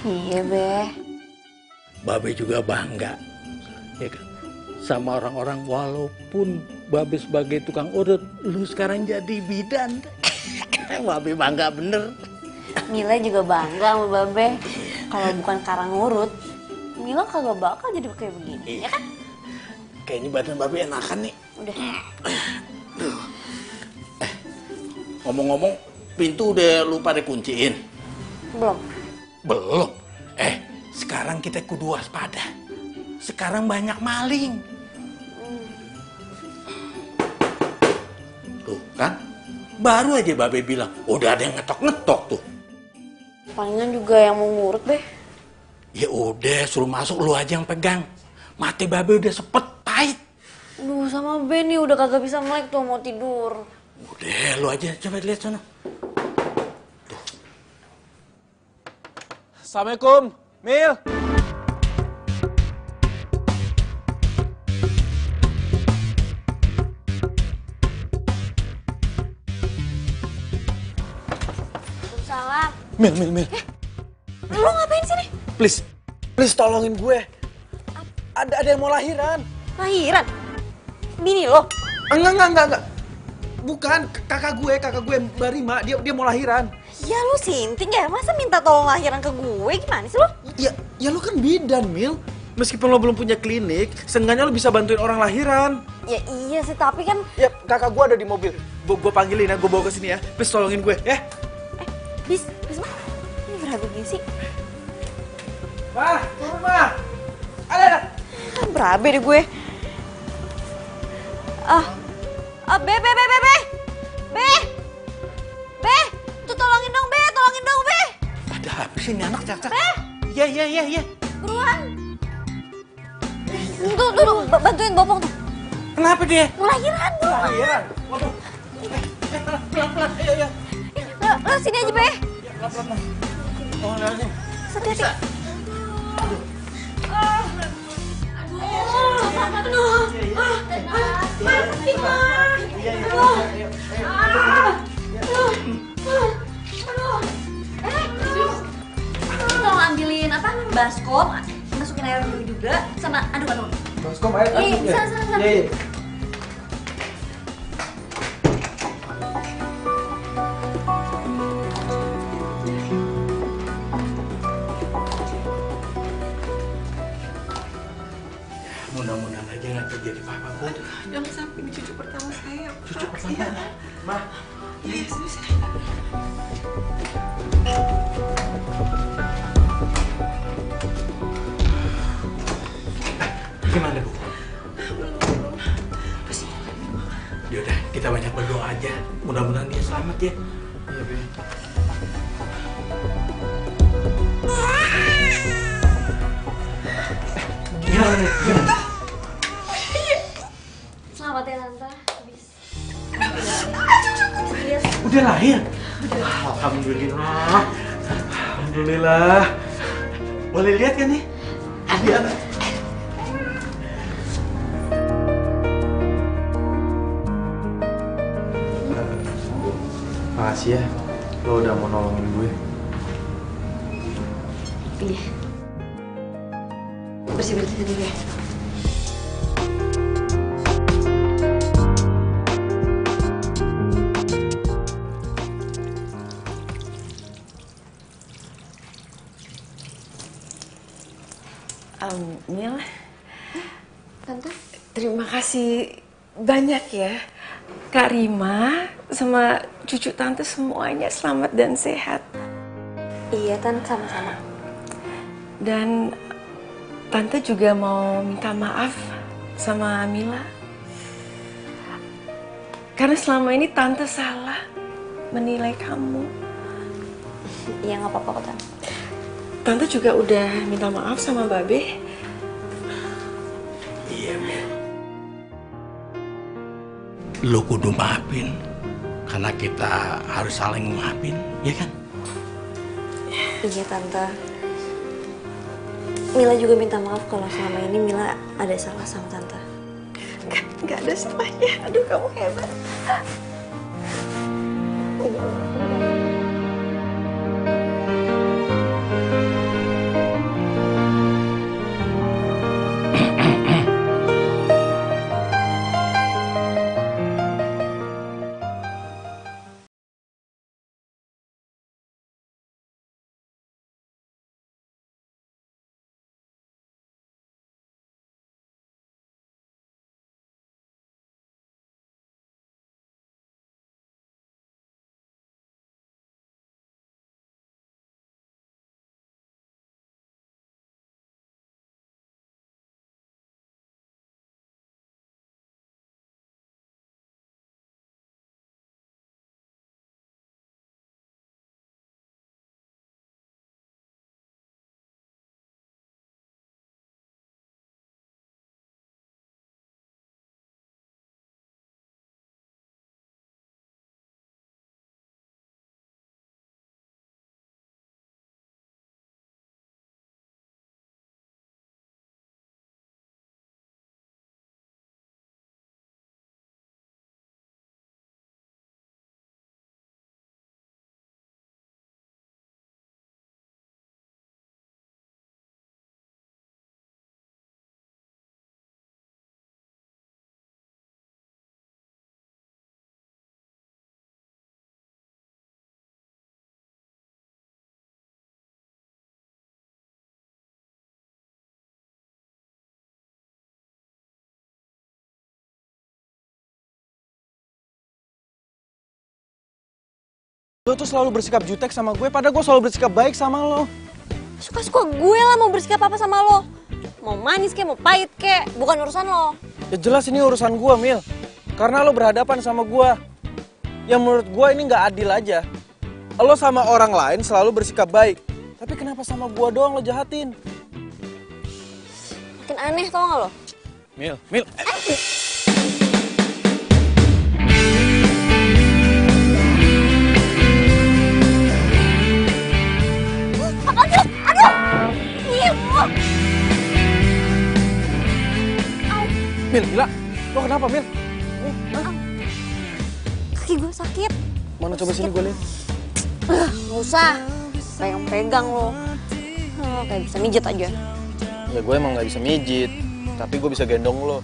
Iya, Be. Babe juga bangga, ya kan? Sama orang-orang walaupun Babe sebagai tukang urut, lu sekarang jadi bidan. Babe bangga bener. Mila juga bangga sama Babe. Kalau bukan karang ngurut, Mila kagak bakal jadi kayak begini, ya kan? Kayaknya badan Babe enakan nih. Udah. Ngomong-ngomong, pintu udah lu pada kunciin? Belum? Sekarang kita kudu waspada. Sekarang banyak maling. Tuh kan, baru aja Babe bilang, udah ada yang ngetok-ngetok tuh. Palingan juga yang mau ngurut, Be. Ya udah, suruh masuk, lu aja yang pegang. Mati Babe udah sepet, pahit. Duh, sama Ben nih udah kagak bisa melek tuh, mau tidur. Udah, lu aja coba lihat sana. Tuh. Assalamualaikum, Mil. Salam. Mil. Lu ngapain sini? Please tolongin gue. Ada yang mau lahiran. Lahiran? Bini lo? Enggak. Bukan, kakak gue Mbak Rima, dia mau lahiran. Ya lu sinting ya, masa minta tolong lahiran ke gue? Gimana sih lo? Ya lu kan bidan, Mil. Meskipun lo belum punya klinik, seenggaknya lo bisa bantuin orang lahiran. Ya iya sih, tapi kan... Ya, kakak gue ada di mobil. Gue panggilin ya, gue bawa ke sini ya. Please tolongin gue, ya. Bis mah? Ini berabe gini sih? Ma, turun, Ma. Ada. Berabe deh gue. Be. Tuh tolongin dong, Be. Ada apa sih ini anak cak-cak? Iya. Buruan. Tuh, bantuin bopong tuh. Kenapa dia? Ngelahiran tuh. Lahiran. Waduh. Pelan-pelan. Ayo. Lo sini aja, Be. Pelan-pelan. Oh, lihat. Hati-hati. Tolong ambilin apa? Baskom, masukin air dulu juga, sama aduk-aduk. Baskom air aduk ya? Sana. Iya. Mudah-mudahan aja nggak terjadi apa-apa, Bu. Jangan sampai ini cucu pertama saya. Cucu pertama. Mah, Iya, serius. Gimana, Bu? Yaudah, kita banyak berdoa aja. Mudah-mudahan dia selamat ya. iya, Be. Gimana nih? Gimana? Selamat ya, Tante. Habis. Udah lahir? Alhamdulillah. Alhamdulillah. Boleh lihat kan nih? Lihat. Makasih ya, lo udah mau nolongin gue. Iya. Bersih-bersih dulu ya. Mil, Tante? terima kasih banyak ya. Kak Rima sama cucu tante semuanya selamat dan sehat. Iya, Tante, sama-sama. Dan tante juga mau minta maaf sama Mila. Karena selama ini tante salah menilai kamu. Iya, nggak apa-apa kok, Tante. Tante juga udah minta maaf sama Babe. Iya, Mel. Lu kudu maafin. Karena kita harus saling maafin, ya kan? Iya, Tante. Mila juga minta maaf kalau selama ini Mila ada salah sama Tante. Gak ada salahnya. Aduh, kamu hebat. Lo tuh selalu bersikap jutek sama gue, padahal gue selalu bersikap baik sama lo. Suka-suka gue lah mau bersikap apa sama lo. Mau manis kek, mau pahit kek, bukan urusan lo. Ya jelas ini urusan gue, Mil. Karena lo berhadapan sama gue. Yang menurut gue ini nggak adil aja. Lo sama orang lain selalu bersikap baik. Tapi kenapa sama gue doang lo jahatin? Makin aneh tau gak lo? Mil, Mil. Aduh, aduh. Iya. Mil, gila. Lo kenapa, Mil? Kaki gue sakit. Mana coba sini gue lihat. Nggak usah. Pegang-pegang lo. Kayak bisa mijet aja. Ya gue emang nggak bisa mijit, tapi gue bisa gendong lo.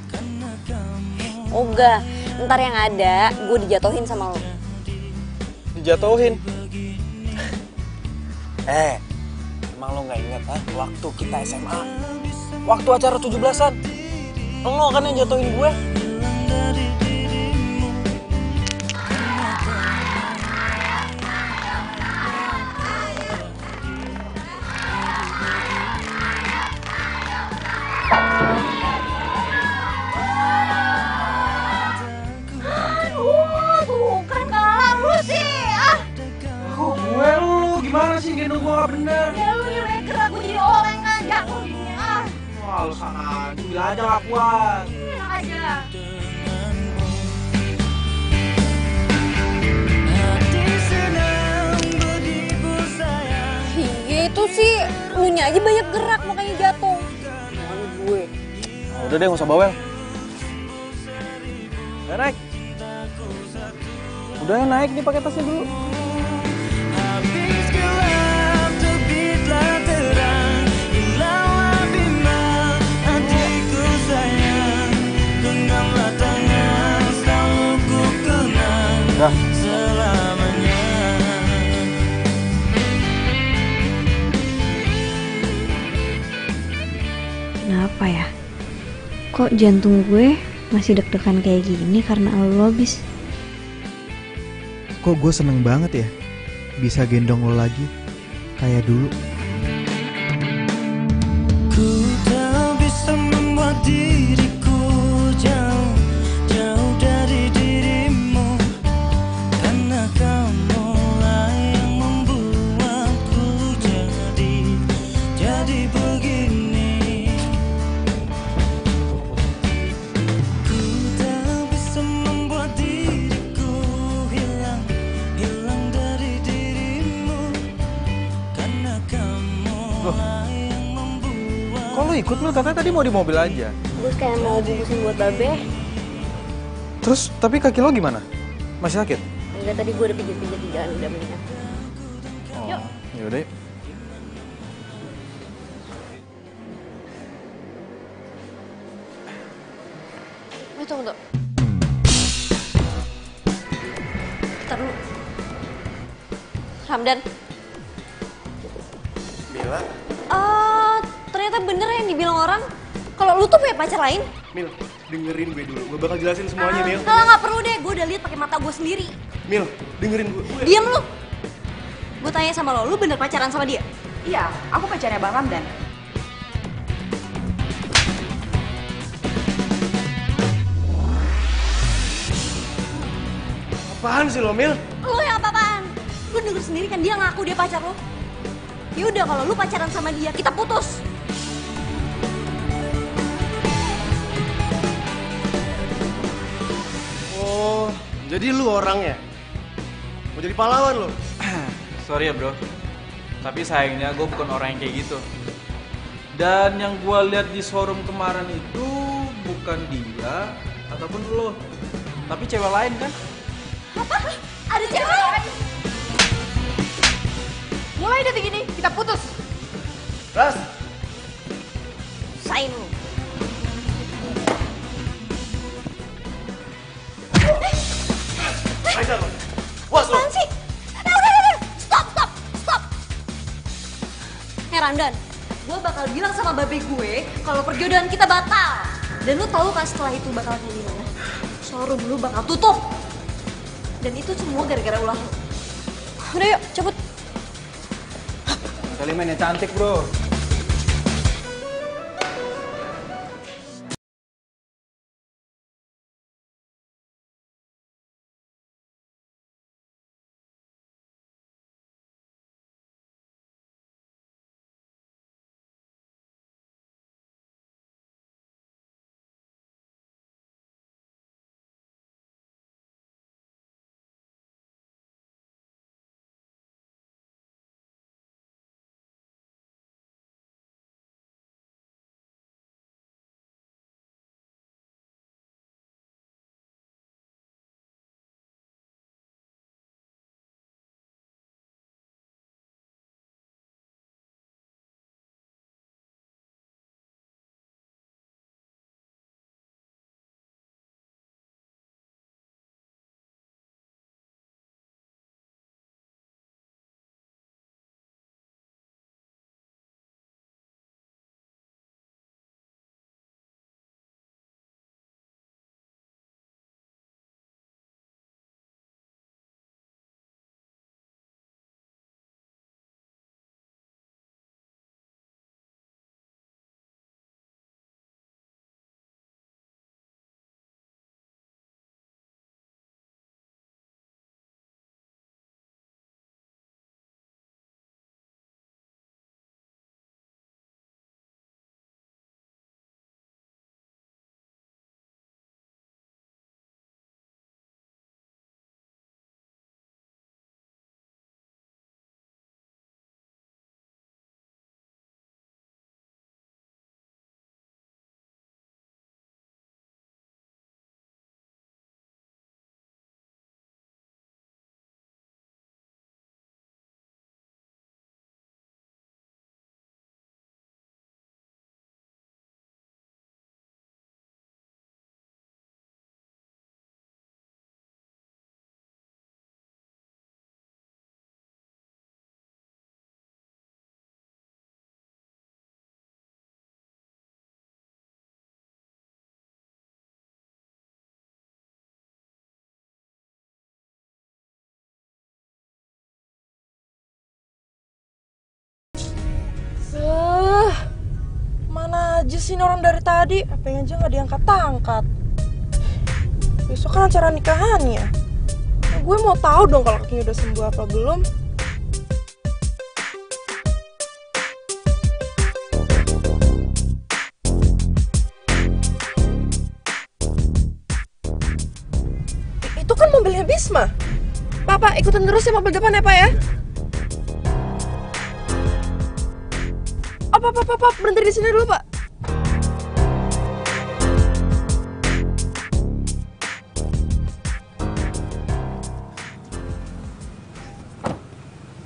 Oga, ntar yang ada gue dijatuhin sama lo. Dijatuhin. Emang lo nggak inget waktu kita SMA, waktu acara 17-an, lo kan yang jatuhin gue. Tuh, keren banget lu sih. Kok gue lu gimana sih gendong gue gak bener? Ya lu nih udah gerak gue jadi orang ngajak lu gini. Wah lu sana aja, bilang aja gak kuat. Enak aja. Iya itu sih, lu nya aja banyak gerak makanya jatuh. Jangan gue. Udah deh, nggak usah bawel. Ya naik. Udah ya naik nih pakai tasnya dulu. Udah. Kenapa ya? Kok jantung gue masih deg-degan kayak gini karena lo bis? Kok gue seneng banget ya bisa gendong lo lagi kayak dulu. Ku tak bisa membuat diriku jauh, jauh dari dirimu, karena kamulah yang membuatku jadi begini. Ku tak bisa membuat diriku hilang, hilang dari dirimu, karena kamulah yang membuat. Kok lu ikut Mil? Katanya tadi mau di mobil aja. Gue kayak mau bungkusin buat babe. Terus tapi kaki lo gimana? Masih sakit? Enggak, tadi gue udah pijit-pijit di jalan, udah mendingan. Yuk. Yaudah yuk. Tunggu. Bentar dulu. Ramdan. Mila, Ternyata bener yang dibilang orang kalau lu tuh punya pacar lain. Mil, dengerin gue dulu. Gue bakal jelasin semuanya, Mil. Kalau nggak perlu deh, gue udah lihat pakai mata gue sendiri. Mil, dengerin gue. Diam lu. Gue tanya sama lo, lu bener pacaran sama dia? Iya, aku pacarnya Bang Ramdan. Apaan sih lo, Mil? Lu yang apa-apaan? Lu denger sendiri kan dia ngaku dia pacar lo. Ya udah kalau lu pacaran sama dia, kita putus. Oh, jadi lu orangnya? Mau jadi pahlawan lo? Sorry ya bro, tapi sayangnya gue bukan orang yang kayak gitu. Dan yang gue lihat di showroom kemarin itu bukan dia ataupun lo, tapi cewek lain kan? Apa? Ada cewek lain? Mulai detik ini kita putus. Ras, Sain lu. ajar lo. Was lo. Apaan sih? Udah. Stop. Ramdan, gue bakal bilang sama babe gue kalau perjodohan kita batal. Dan lu tahu kan setelah itu bakal kayak gimana? Showroom lu bakal tutup. Dan itu semua gara-gara ulah lu. Udah yuk, cabut. Kali mainnya cantik bro. aja sih ini orang dari tadi. HP-nya aja nggak diangkat-angkat. Besok kan acara nikahannya. Nah, gue mau tahu dong kalau kakinya udah sembuh apa belum. Itu kan mobilnya Bisma. Pak, ikutin terus ya mobil depan ya, Pak ya. Pak, berhenti di sini dulu, Pak.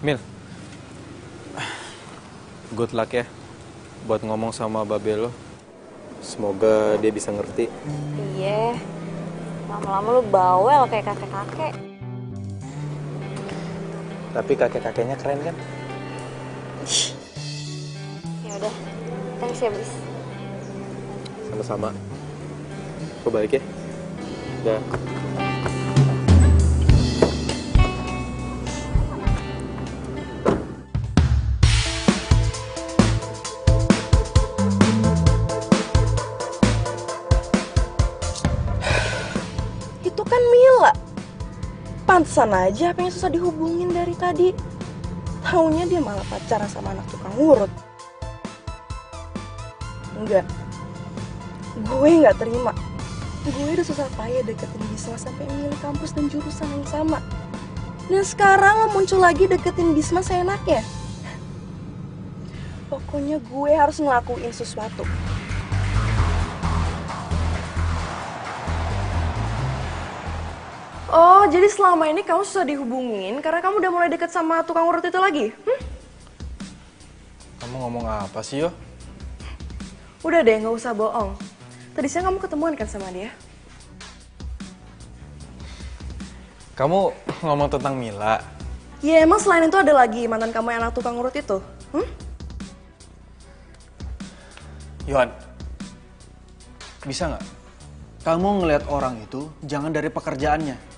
Mil, good luck ya buat ngomong sama babe lo. Semoga dia bisa ngerti. Iya, lama-lama lu bawel kayak kakek-kakek. Tapi kakek-kakeknya keren kan? Ya udah, thanks ya bis. Sama-sama. Gue balik ya. Udah. Itu kan Mila. Pantesan aja apa yang susah dihubungin dari tadi. Taunya dia malah pacaran sama anak tukang urut. Enggak. Gue nggak terima. Gue udah susah payah deketin Bisma sampai milih kampus dan jurusan yang sama. Dan sekarang lo muncul lagi deketin Bisma seenaknya. Pokoknya gue harus ngelakuin sesuatu. Oh, jadi selama ini kamu susah dihubungin karena kamu udah mulai deket sama tukang urut itu lagi? Kamu ngomong apa sih, Yo? Udah deh, nggak usah bohong. Tadi siang kamu ketemuan kan sama dia? Kamu ngomong tentang Mila. Ya emang selain itu ada lagi mantan kamu yang anak tukang urut itu? Yohan, bisa nggak? Kamu ngelihat orang itu jangan dari pekerjaannya.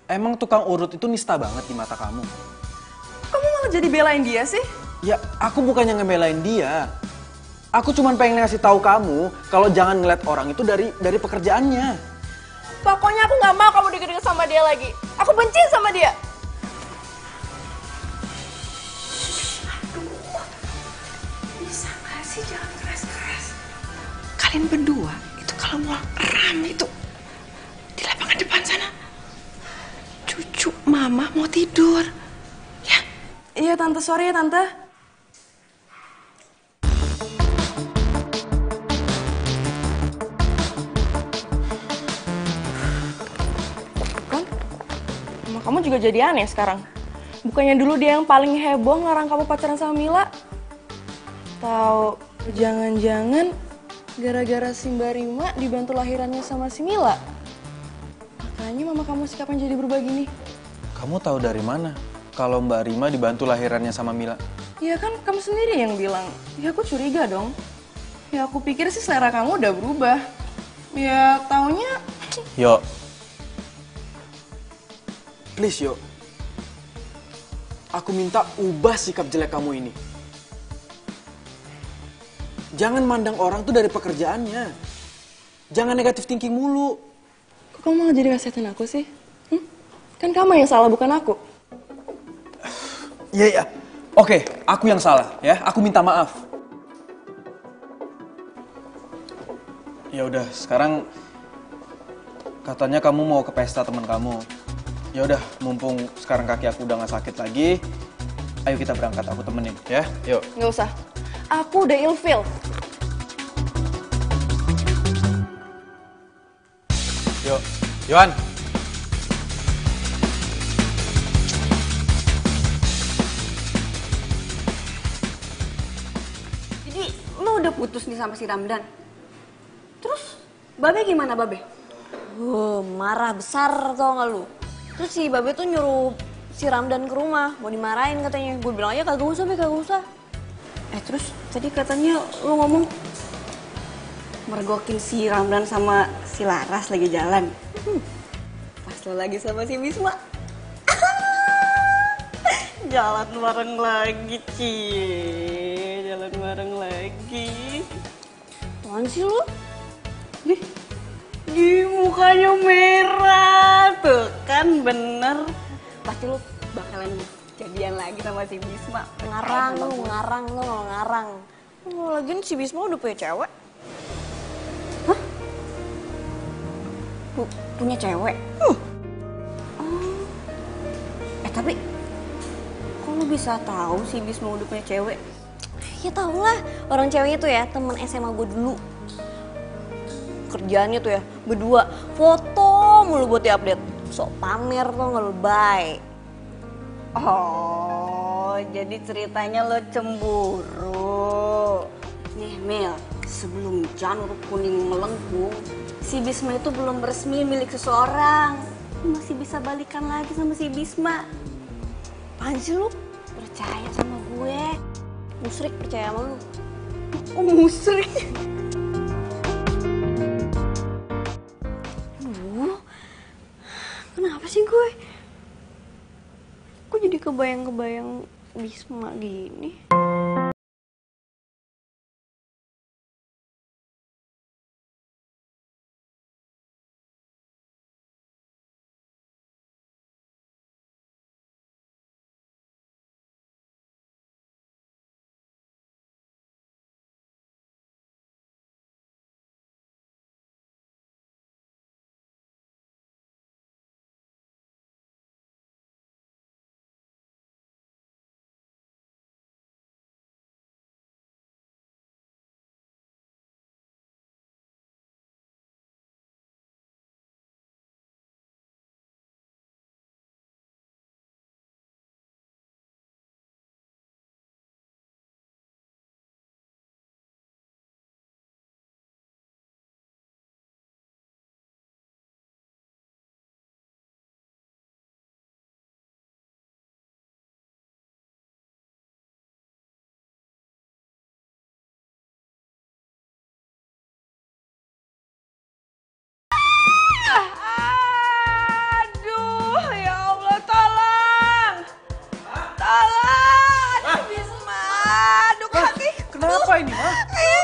Emang tukang urut itu nista banget di mata kamu. Kamu malah jadi belain dia sih? Ya, aku bukannya ngebelain dia. Aku cuma pengen ngasih tahu kamu kalau jangan ngeliat orang itu dari pekerjaannya. Pokoknya aku nggak mau kamu deket-deket sama dia lagi. Aku benci sama dia. Bisa gak sih jangan keras-keras? Kalian berdua itu kalau mau rame itu di lapangan depan sana. Cucu mama mau tidur. Ya? Iya tante, sorry ya tante. Kan? Emang kamu juga jadi aneh sekarang. Bukannya dulu dia yang paling heboh ngarang kamu pacaran sama Mila. Tahu jangan-jangan gara-gara si Mbak Rima dibantu lahirannya sama si Mila. Makanya mama kamu sikapnya jadi berubah gini. Kamu tahu dari mana kalau Mbak Rima dibantu lahirannya sama Mila? Ya kan kamu sendiri yang bilang. Ya aku curiga dong. Ya aku pikir sih selera kamu udah berubah. Ya taunya... Yo. Please, Yo. Aku minta ubah sikap jelek kamu ini. Jangan mandang orang tuh dari pekerjaannya. Jangan negatif thinking mulu. Kok kamu malah jadi nasihatin aku sih? Kan kamu yang salah, bukan aku. Iya. Oke, aku yang salah ya. Aku minta maaf. Ya udah, sekarang katanya kamu mau ke pesta teman kamu. Ya udah, mumpung sekarang kaki aku udah gak sakit lagi, ayo kita berangkat, aku temenin ya. Yuk. Nggak usah. Aku udah ilfeel. Yuk, Yohan. Jadi lu udah putus nih sama si Ramdan. Terus Babe gimana Babe? Marah besar tau gak lu. Terus si Babe tuh nyuruh si Ramdan ke rumah, mau dimarahin katanya. Gue bilang aja kagak usah, kagak usah. Terus tadi katanya lu ngomong mergokin si Ramdan sama si Laras lagi jalan. Pas lo lagi sama si Bisma. Jalan bareng lagi, Cie. Jalan bareng lagi. Apaan sih lu? Di mukanya merah tuh kan bener. Pasti lu bakalan jadian lagi sama si Bisma. Ngarang lu, ngarang. Oh, lagian si Bisma udah punya cewek. Hah? Punya cewek? Oh. Tapi kok lu bisa tahu si Bisma udah punya cewek? Ya tau lah, orang cewek itu ya temen SMA gue dulu. Kerjaannya tuh ya berdua foto mulu buat diupdate. Sok pamer tuh nggak lu baik. Oh, jadi ceritanya lo cemburu. Nih Mel, sebelum janur kuning melengkung, si Bisma itu belum resmi milik seseorang. Lu masih bisa balikan lagi sama si Bisma. Apaan sih lu? Percaya sama gue. Musrik percaya sama lu. Oh, musrik. Aduh, kenapa sih gue? Kok jadi kebayang-kebayang Bisma gini? Aduh, ya Allah, tolong! Tolong! Aduh, Bisma! Aduh, kaki! Kenapa ini, Ma?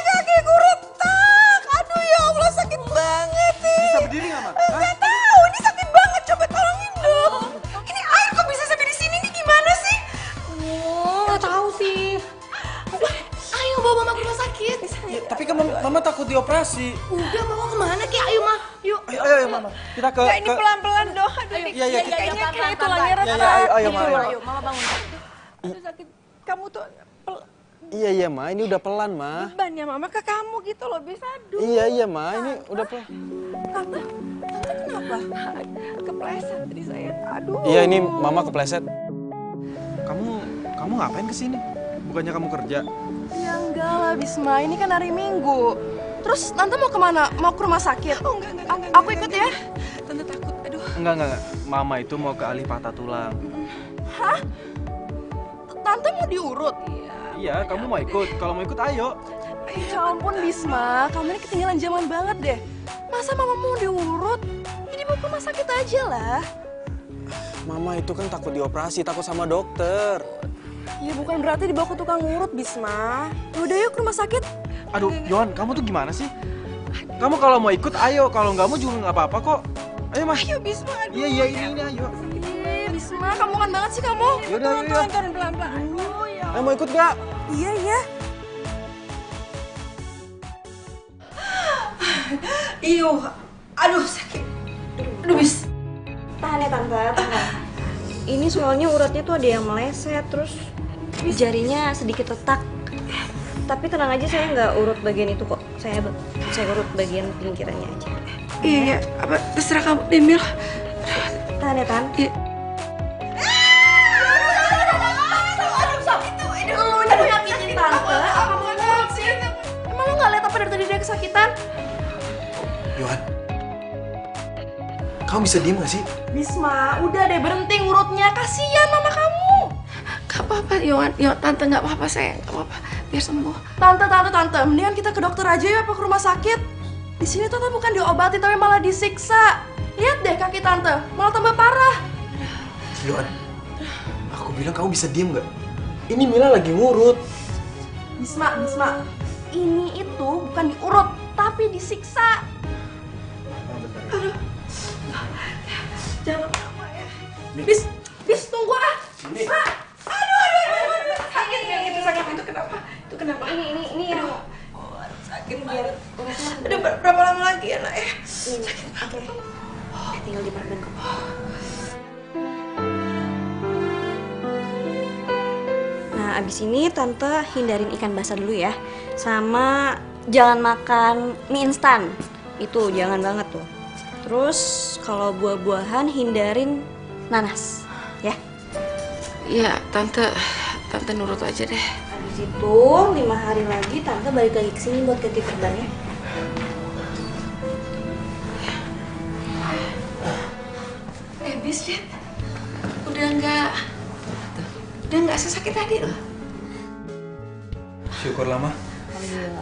Kakiku retak! Aduh, ya Allah, sakit banget nih! Bisa berdiri nggak, Ma? Nggak tahu, ini sakit banget. Coba tolongin dong. Ini air kok bisa sampai di sini? Ini gimana sih? Nggak tahu sih. Ayo bawa mama ke rumah sakit. Ya, tapi kan mama takut dioperasi. Udah mama kemana Ki? Ayo mah. Yuk. Ayo, Mama. Kita ke... Ya, ini pelan-pelan dong. Aduh, Iya, kayaknya pelan-pelan. tulangnya retak. Ayo, Mama. Ayo, mama bangun. Aduh, sakit. Kamu tuh Iya, Ma. Ini udah pelan, Ma. beban ya mama ke kamu gitu loh, bisa. Aduh. Iya, Ma. Ini udah pelan. Tante kenapa? Kepleset tadi saya. Aduh. Iya, ini Mama kepleset. Kamu ngapain kesini? Bukannya kamu kerja? Ya enggak lah Bisma, ini kan hari Minggu. Terus Tante mau kemana? Mau ke rumah sakit? Oh enggak. Aku ikut ya. Tante takut, aduh. Enggak. Mama itu mau ke ahli patah tulang. Hah? Tante mau diurut? Iya, kamu mau ikut? Kalau mau ikut, ayo. Ya ampun Bisma, kamu ini ketinggalan zaman banget deh. Masa mama mau diurut? Jadi mau ke rumah sakit aja lah. Mama itu kan takut dioperasi, takut sama dokter. Ya bukan berarti dibawa ke tukang urut Bisma. Udah yuk ke rumah sakit. Aduh, Yohan, kamu tuh gimana sih? Kamu kalau mau ikut, ayo. Kalau nggak mau juga nggak apa-apa kok. Ayo, Mas. Ayo Bisma, aduh. Iya, ini, ayo. Bisma, kamu kan banget sih kamu. Yaudah, yaudah. Turun pelan-pelan. Aduh, ya. Ayo, mau ikut nggak? Iya. Iuh, aduh sakit. Aduh bis. Tahan ya Tante. Ini soalnya uratnya tuh ada yang meleset, terus jarinya sedikit retak. Tapi tenang aja, saya nggak urut bagian itu kok. Saya urut bagian pinggirannya aja. Iya, apa terserah kamu, Demil. Tahan ya Tan. Iya. Aduh sakit tuh. Lu udah nyakitin Tante. Apa mau ngurut sih? Emang lu nggak lihat apa dari tadi dia kesakitan? Yohan, kamu bisa diem gak sih? Bisma, udah deh berhenti ngurutnya. Kasihan mama kamu. Gak apa-apa, Tante gak apa-apa sayang, gak apa-apa, biar sembuh. Tante, mendingan kita ke dokter aja ya, apa ke rumah sakit. Di sini Tante bukan diobati tapi malah disiksa. Lihat deh kaki Tante, malah tambah parah. Yohan, aku bilang kamu bisa diem gak? Ini Mila lagi ngurut. Bisma, ini itu bukan diurut, tapi disiksa. Aduh. Jangan lama ya. Bis tunggu ah. Aduh. Sakit itu kenapa? Itu kenapa? Ini Sakit biar. Aduh, berapa lama lagi ya, Nak ya? Sakit banget. tinggal di perban kok. Nah, abis ini Tante hindarin ikan basah dulu ya. Sama jangan makan mie instan. Itu jangan banget tuh. Terus kalau buah-buahan hindarin nanas, ya. Iya, Tante nurut aja deh. Habis itu 5 hari lagi Tante balik lagi ke sini buat ganti perbannya. Bis, lihat. Udah nggak sesakit tadi loh. Syukurlah, Ma.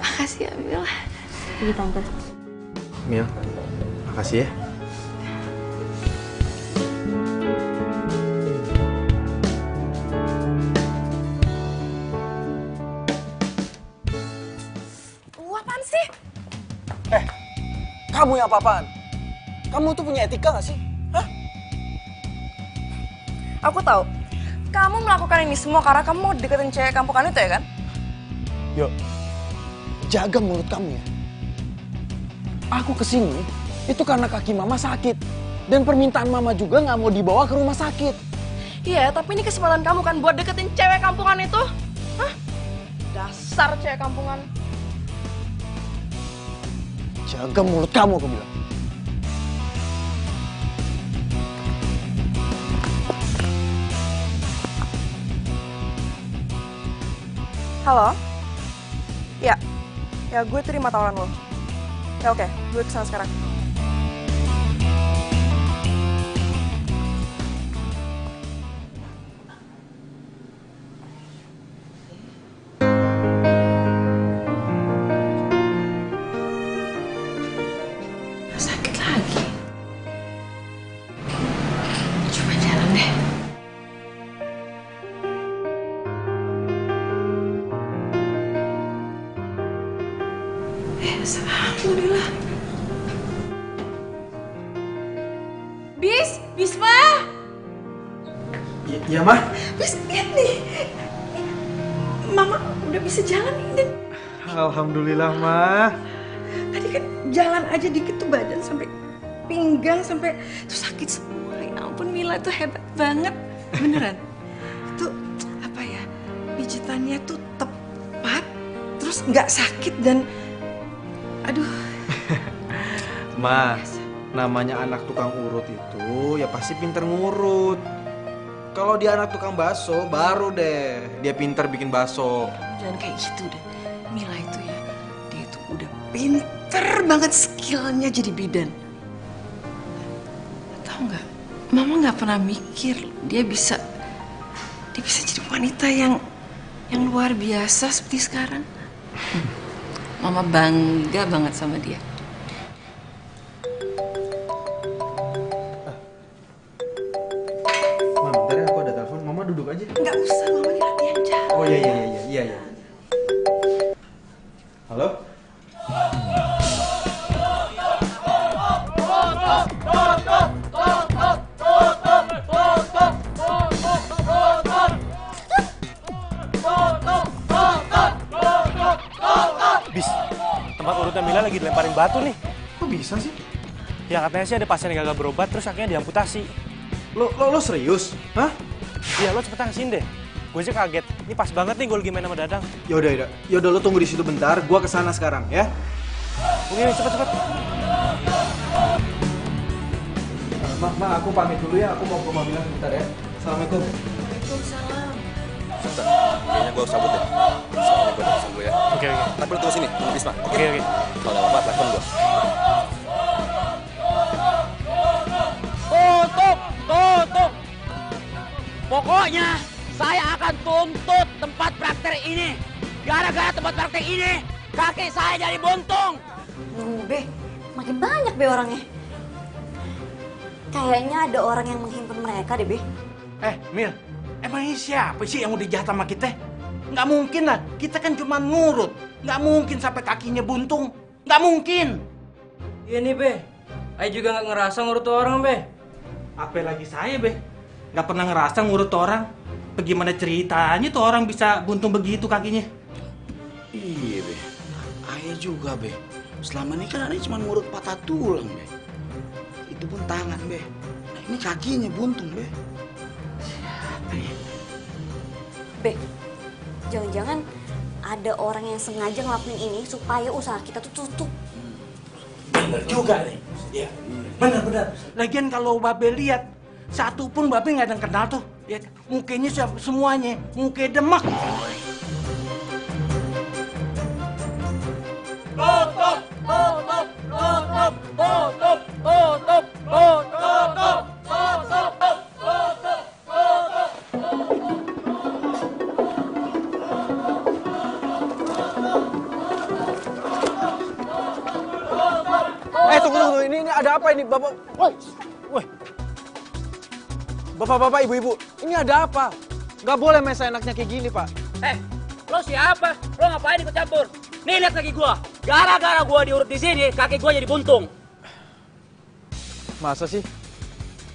Makasih ya, Mil. Ini Tante. Mil, makasih ya. Apaan sih? Kamu yang apa-apaan? Kamu tuh punya etika gak sih? Hah? Aku tahu. Kamu melakukan ini semua karena kamu mau deketin cewek kampungan itu ya kan? Yo, jaga mulut kamu ya. Aku kesini itu karena kaki mama sakit. Dan permintaan mama juga gak mau dibawa ke rumah sakit. Iya, tapi ini kesempatan kamu kan buat deketin cewek kampungan itu. Hah? Dasar cewek kampungan. Jaga mulut kamu, aku bilang. Halo? Ya gue terima tawaran lo. Ya oke, gue kesana sekarang. Sakit lagi. Coba jalan deh. Alhamdulillah. Bisma! Iya, Ma. Bis, lihat nih. Mama udah bisa jalan nih. Alhamdulillah, Ma. Tadi kan jalan aja dikit tuh badan sampai pinggang sampai tuh sakit semua. Ya ampun, Mila tuh hebat banget. Beneran. Itu apa ya? Pijitannya tuh tepat, terus nggak sakit dan aduh. Ma, namanya anak tukang urut itu ya pasti pinter ngurut. Kalau dia anak tukang bakso, baru deh dia pinter bikin bakso. Jangan kayak gitu deh. Mila itu ya, dia itu udah pinter banget skillnya jadi bidan. Tahu nggak? Mama nggak pernah mikir dia bisa jadi wanita yang luar biasa seperti sekarang. Mama bangga banget sama dia. Ma, bentar ya, aku ada telepon. Mama duduk aja. Nggak usah, Mama ini latihan jalan. Oh iya. Halo? Bis, tempat urutnya Mila lagi dilemparin batu nih. Kok bisa sih? Ya katanya sih ada pasien yang gagal berobat terus akhirnya diamputasi. Lo serius? Hah? Iya, lo cepetan kesini deh. Gue aja kaget. Ini pas banget nih gue lagi main sama Dadang. Yaudah lo tunggu di situ bentar. Gua kesana sekarang ya. Oke, cepet. Ma, aku pamit dulu ya. Aku mau ke rumah Mila sebentar ya. Assalamualaikum. Sebentar, kayaknya gue harus cabut deh. Soalnya gue udah dulu ya. Oke. Tapi lu tunggu sini, tunggu Bisma. Oke. Kalau nggak apa-apa, telepon gue. Tutup! Pokoknya saya akan tuntut tempat praktek ini. Gara-gara tempat praktek ini, kaki saya jadi buntung. Be, makin banyak be orangnya. Kayaknya ada orang yang menghimpun mereka deh, Be. Mil, emang ini siapa sih yang udah jahat sama kita? Nggak mungkin lah, kita kan cuma ngurut. Nggak mungkin sampai kakinya buntung. Nggak mungkin. Iya nih, Be. Ayo juga nggak ngerasa ngurut orang, Be. Apalagi saya, Be. Nggak pernah ngerasa ngurut orang. Bagaimana ceritanya tuh orang bisa buntung begitu kakinya? Iya, Be. Ayah juga, Be. Selama ini kan Ayah cuma ngurut patah tulang, Be. Itu pun tangan, Be. Nah, ini kakinya buntung, Be. Siapa ya? Be, jangan-jangan ada orang yang sengaja ngelakuin ini supaya usaha kita tuh tutup. Bener juga nih. Iya. Bener-bener. Lagian kalau Babe lihat, satu pun Babe nggak ada yang kenal tuh. Ya, mukanya semuanya, muka demak. Tunggu. Ini ada apa ini, Bapak? Woi. Bapak-bapak, ibu-ibu, ini ada apa? Nggak boleh main seenaknya kayak gini, Pak. Lo siapa? Lo ngapain ikut campur? Nih lihat kaki gua. Gara-gara gua diurut di sini, kaki gua jadi buntung. Masa sih?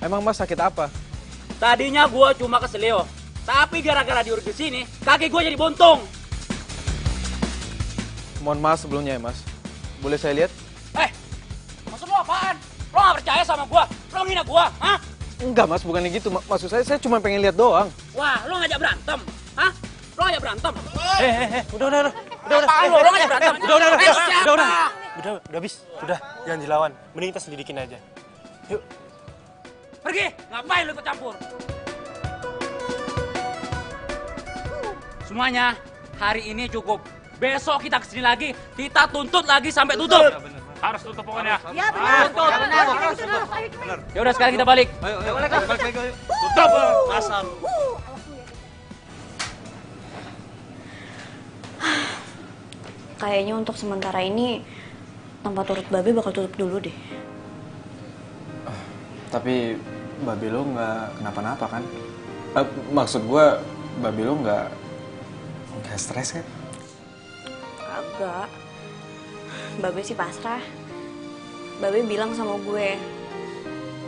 Emang Mas sakit apa? Tadinya gua cuma keselio, tapi gara-gara diurut di sini, kaki gua jadi buntung. Mohon maaf sebelumnya ya, Mas. Boleh saya lihat? Maksud lo apaan? Lo nggak percaya sama gua? Lo menghina gua? Hah? Enggak, Mas, bukannya gitu. Maksud saya cuma pengen lihat doang. Wah, lo ngajak berantem? Hah? Lo ngajak berantem? Udah. Apaan lo? Lo ngajak berantem? Udah, bis. Udah, jangan dilawan. Mending kita selidikin aja. Yuk. Pergi! Ngapain lo ikut campur? Semuanya, hari ini cukup. Besok kita kesini lagi, kita tuntut lagi sampai tutup. Harus tutup pokoknya. Ya benar. Ya udah sekarang kita balik. Ayo, balik. Tutup. Asal. Kayaknya untuk sementara ini tempat urut Babe bakal tutup dulu deh. Tapi Babe lo nggak kenapa-napa kan? Maksud gue, Babe lo nggak stres kan? Agak. Babe sih pasrah. Babe bilang sama gue,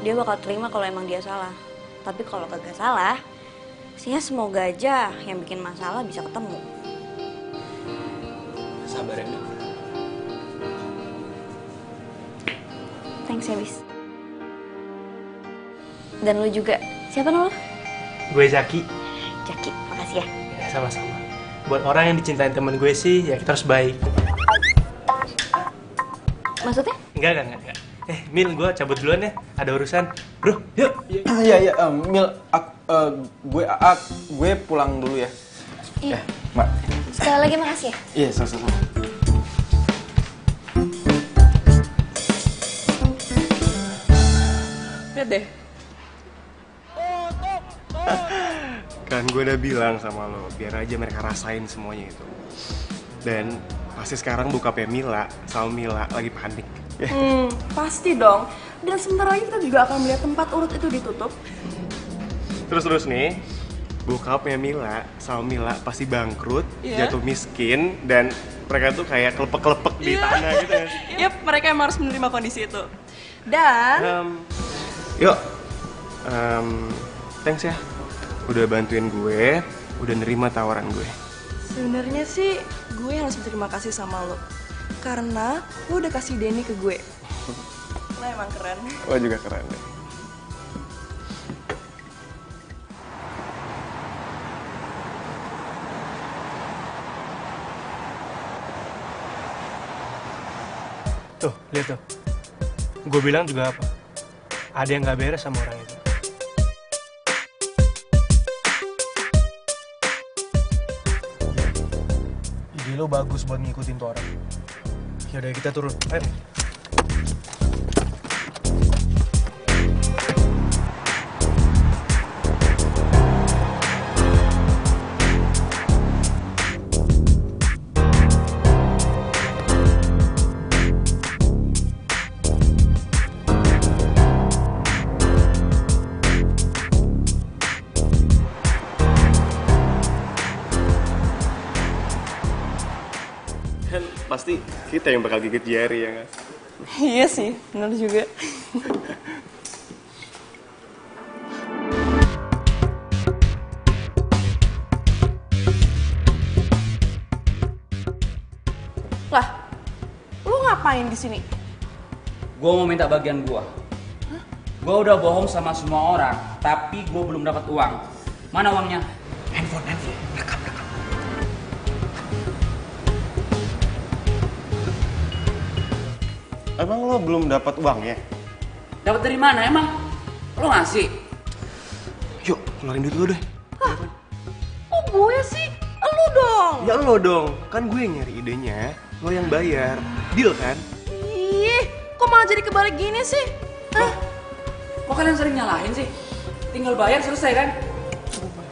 dia bakal terima kalau emang dia salah. Tapi kalau kagak salah, sihnya semoga aja yang bikin masalah bisa ketemu. Sabar ya, Mil. Thanks ya, Bis. Dan lu juga. Siapa nama lu? Gue Zaki. Jaki, makasih ya. Ya, sama-sama. Buat orang yang dicintain temen gue sih, ya kita harus baik. Maksudnya? Enggak. Mil, gue cabut duluan ya. Ada urusan. Bro, yuk. Iya, Mil, gue pulang dulu ya. Iya. Mbak. Sekali lagi makasih ya. Iya, sama-sama. Lihat deh. Kan gue udah bilang sama lo, biar aja mereka rasain semuanya itu. Dan pasti sekarang bokapnya Mila sama Mila lagi panik. Pasti dong. Dan sebentar lagi kita juga akan melihat tempat urut itu ditutup. Terus nih, bokapnya Mila sama Mila pasti bangkrut, jatuh miskin, dan mereka tuh kayak kelepek-kelepek di tanah gitu ya. Yap, mereka emang harus menerima kondisi itu. Dan Thanks ya, udah bantuin gue, udah nerima tawaran gue. sebenarnya sih gue harus berterima kasih sama lo. Karena lo udah kasih Denny ke gue. Lo emang keren. Lo juga keren deh. Tuh, lihat tuh. Gue bilang juga apa? Ada yang gak beres sama orang itu. Ide lo bagus buat ngikutin tuh orang. Yaudah, kita turun. Ayo. Kan pasti kita yang bakal gigit jari ya kan? Iya sih, bener juga. Lah, lu ngapain di sini? Gue mau minta bagian gue. Gue udah bohong sama semua orang, tapi gue belum dapat uang. Mana uangnya? Handphone, rekam. Emang lo belum dapat uangnya? Dapat dari mana emang? Lo ngasih? Yuk, keluarin duit lo deh. Oh gue sih? Lu dong. Ya lo dong, kan gue yang nyari idenya, lo yang bayar. Deal kan? Ih, kok malah jadi kebalik gini sih? Hah? Kok kalian sering nyalahin sih? Tinggal bayar selesai kan?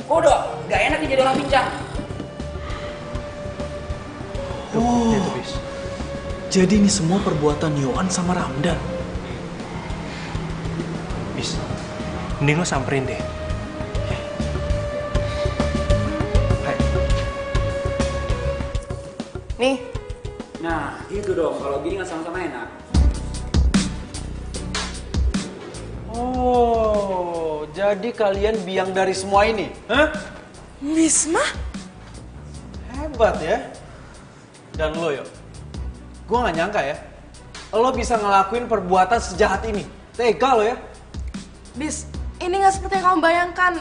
Kok udah gak enak nih jadi orang pincang? Oh, jadi ini semua perbuatan Yohan sama Ramdan. Bis, mending lo samperin deh. Nih. Nah, gitu dong. Kalau gini nggak sama-sama enak. Oh, jadi kalian biang dari semua ini? Hah? Bisma? Hebat ya. Dan lo yo, gue gak nyangka ya, lo bisa ngelakuin perbuatan sejahat ini. Tega lo ya. Bis, ini gak seperti yang kamu bayangkan.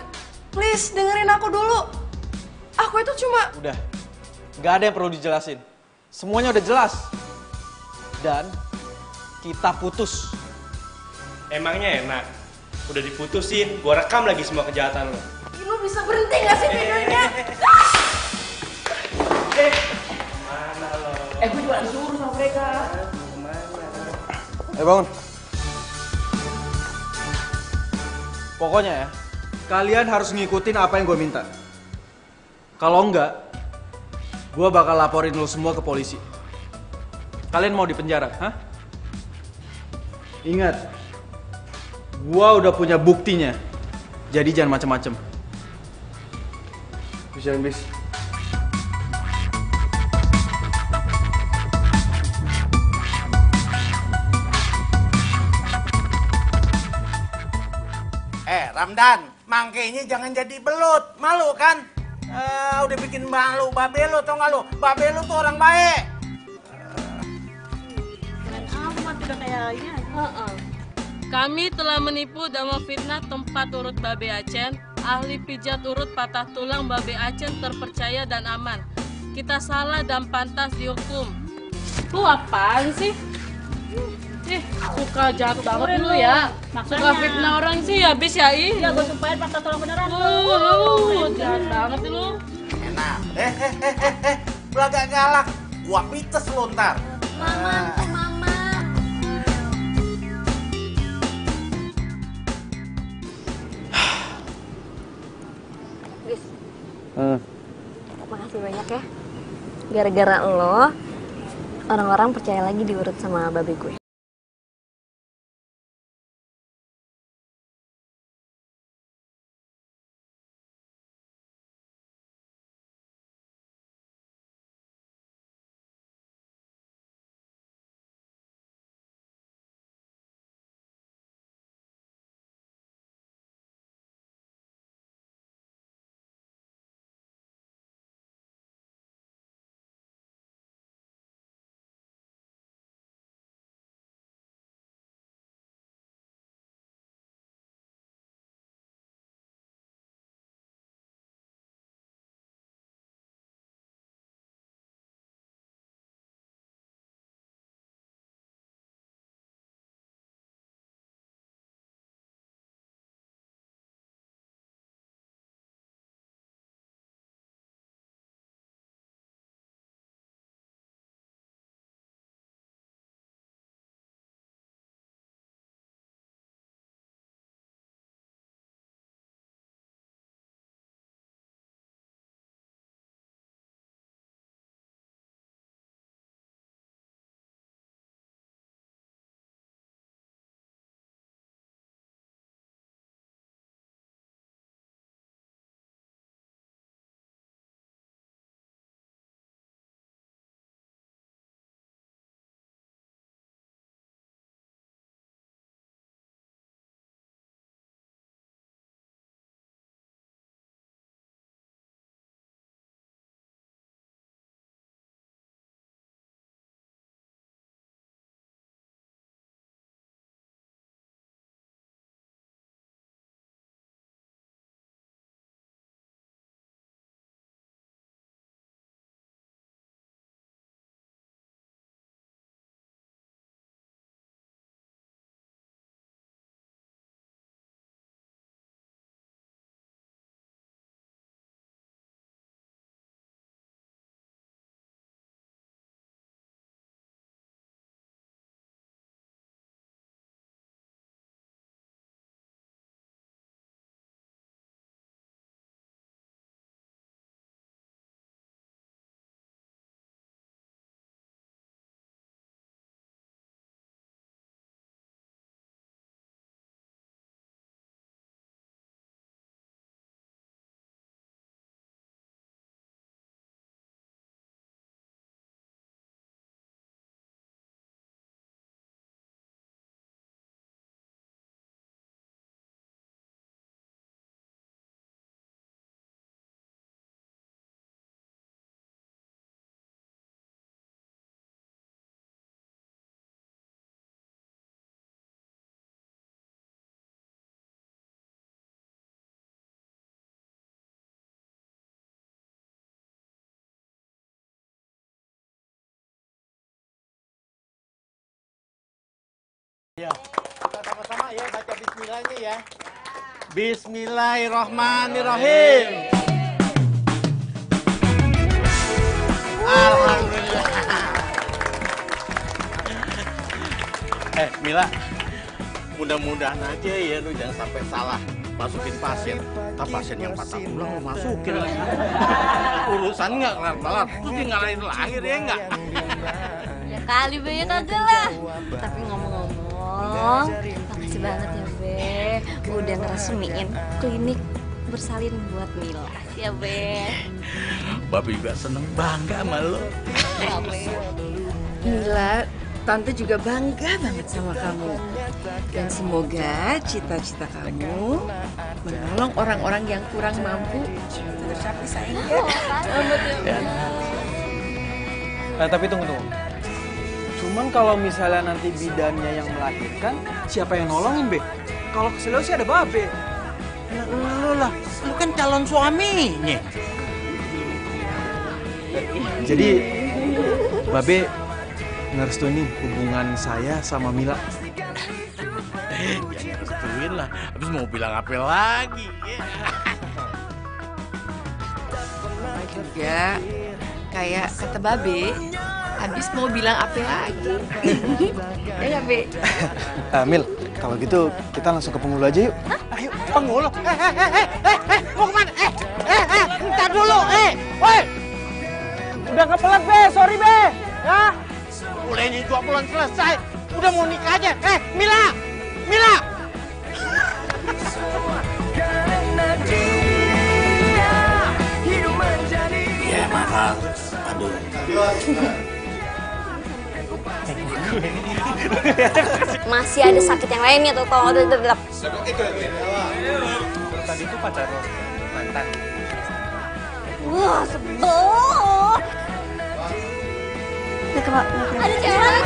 Please, dengerin aku dulu. Aku itu cuma... Udah, gak ada yang perlu dijelasin. Semuanya udah jelas. Dan kita putus. Emangnya enak? Udah diputusin, gue rekam lagi semua kejahatan lo. Lu bisa berhenti gak sih videonya? Gue juga disuruh sama mereka. Bangun. Pokoknya ya, kalian harus ngikutin apa yang gue minta. Kalau enggak, gue bakal laporin lo semua ke polisi. Kalian mau dipenjara, hah? Ingat, gue udah punya buktinya. Jadi jangan macem-macem. Bisa bis. Ramdan, mangkenya jangan jadi belut, malu kan? Udah bikin malu babe lu, tau gak lu? Babe lu tuh orang baik. Amat udah kayak ini aja. Kami telah menipu dan memfitnah tempat urut Babe Acen. Ahli pijat urut patah tulang Babe Acen terpercaya dan aman. Kita salah dan pantas dihukum. Lu apaan sih? Suka jahat banget lu ya. Suka fitnah orang sih habis ya ih. Ya gue sumpahin patah tulang beneran lu. Jahat banget lu. Enak. Lu agak galak. Gua pites lu ntar. Mama. Gis, makasih banyak ya. Gara-gara lo, orang-orang percaya lagi diurut sama babe gue. ya. Bismillahirrahmanirrahim. Alhamdulillah. Mila, mudah-mudahan aja ya lu jangan sampai salah masukin pasien. Ntar pasien yang patah tulang lu masukin lagi. Urusan nggak kelar-kelar, terus dia ngalahin lahir ya nggak? Ya kali Be, ya kagak lah. Tapi ngomong-ngomong, makasih banget ya Be, udah ngeresmiin klinik bersalin buat Mila. Ya Be. Babi juga seneng bangga sama lo. Mila, Tante juga bangga banget sama kamu. Dan semoga cita-cita kamu menolong orang-orang yang kurang mampu tercapai sayang. Tapi tunggu. Cuman kalau misalnya nanti bidannya yang melahirkan, siapa yang nolongin, Be? Kalau kesel sih ada Babe. Lu lah, lu kan calon suaminya. Jadi Babe ngerestuin nih hubungan saya sama Mila. Ya ngerestuin lah, habis mau bilang apa lagi? Juga kayak kata Babe, habis mau bilang apa lagi? Ya nggak, Be? Mil, kalau gitu kita langsung ke penghulu aja yuk. Ayo, penghulu. Mau kemana? Ntar dulu, woi. Udah kepelet, Be. Sorry, Be. Ya. Mulainya juga belum selesai. Udah mau nikah aja. Mila. Ya, maaf. Aduh. Masih ada sakit yang lainnya tuh, tolong udah. Tadi itu pacar lo, mantan. Wah, sebel. Ada cewek.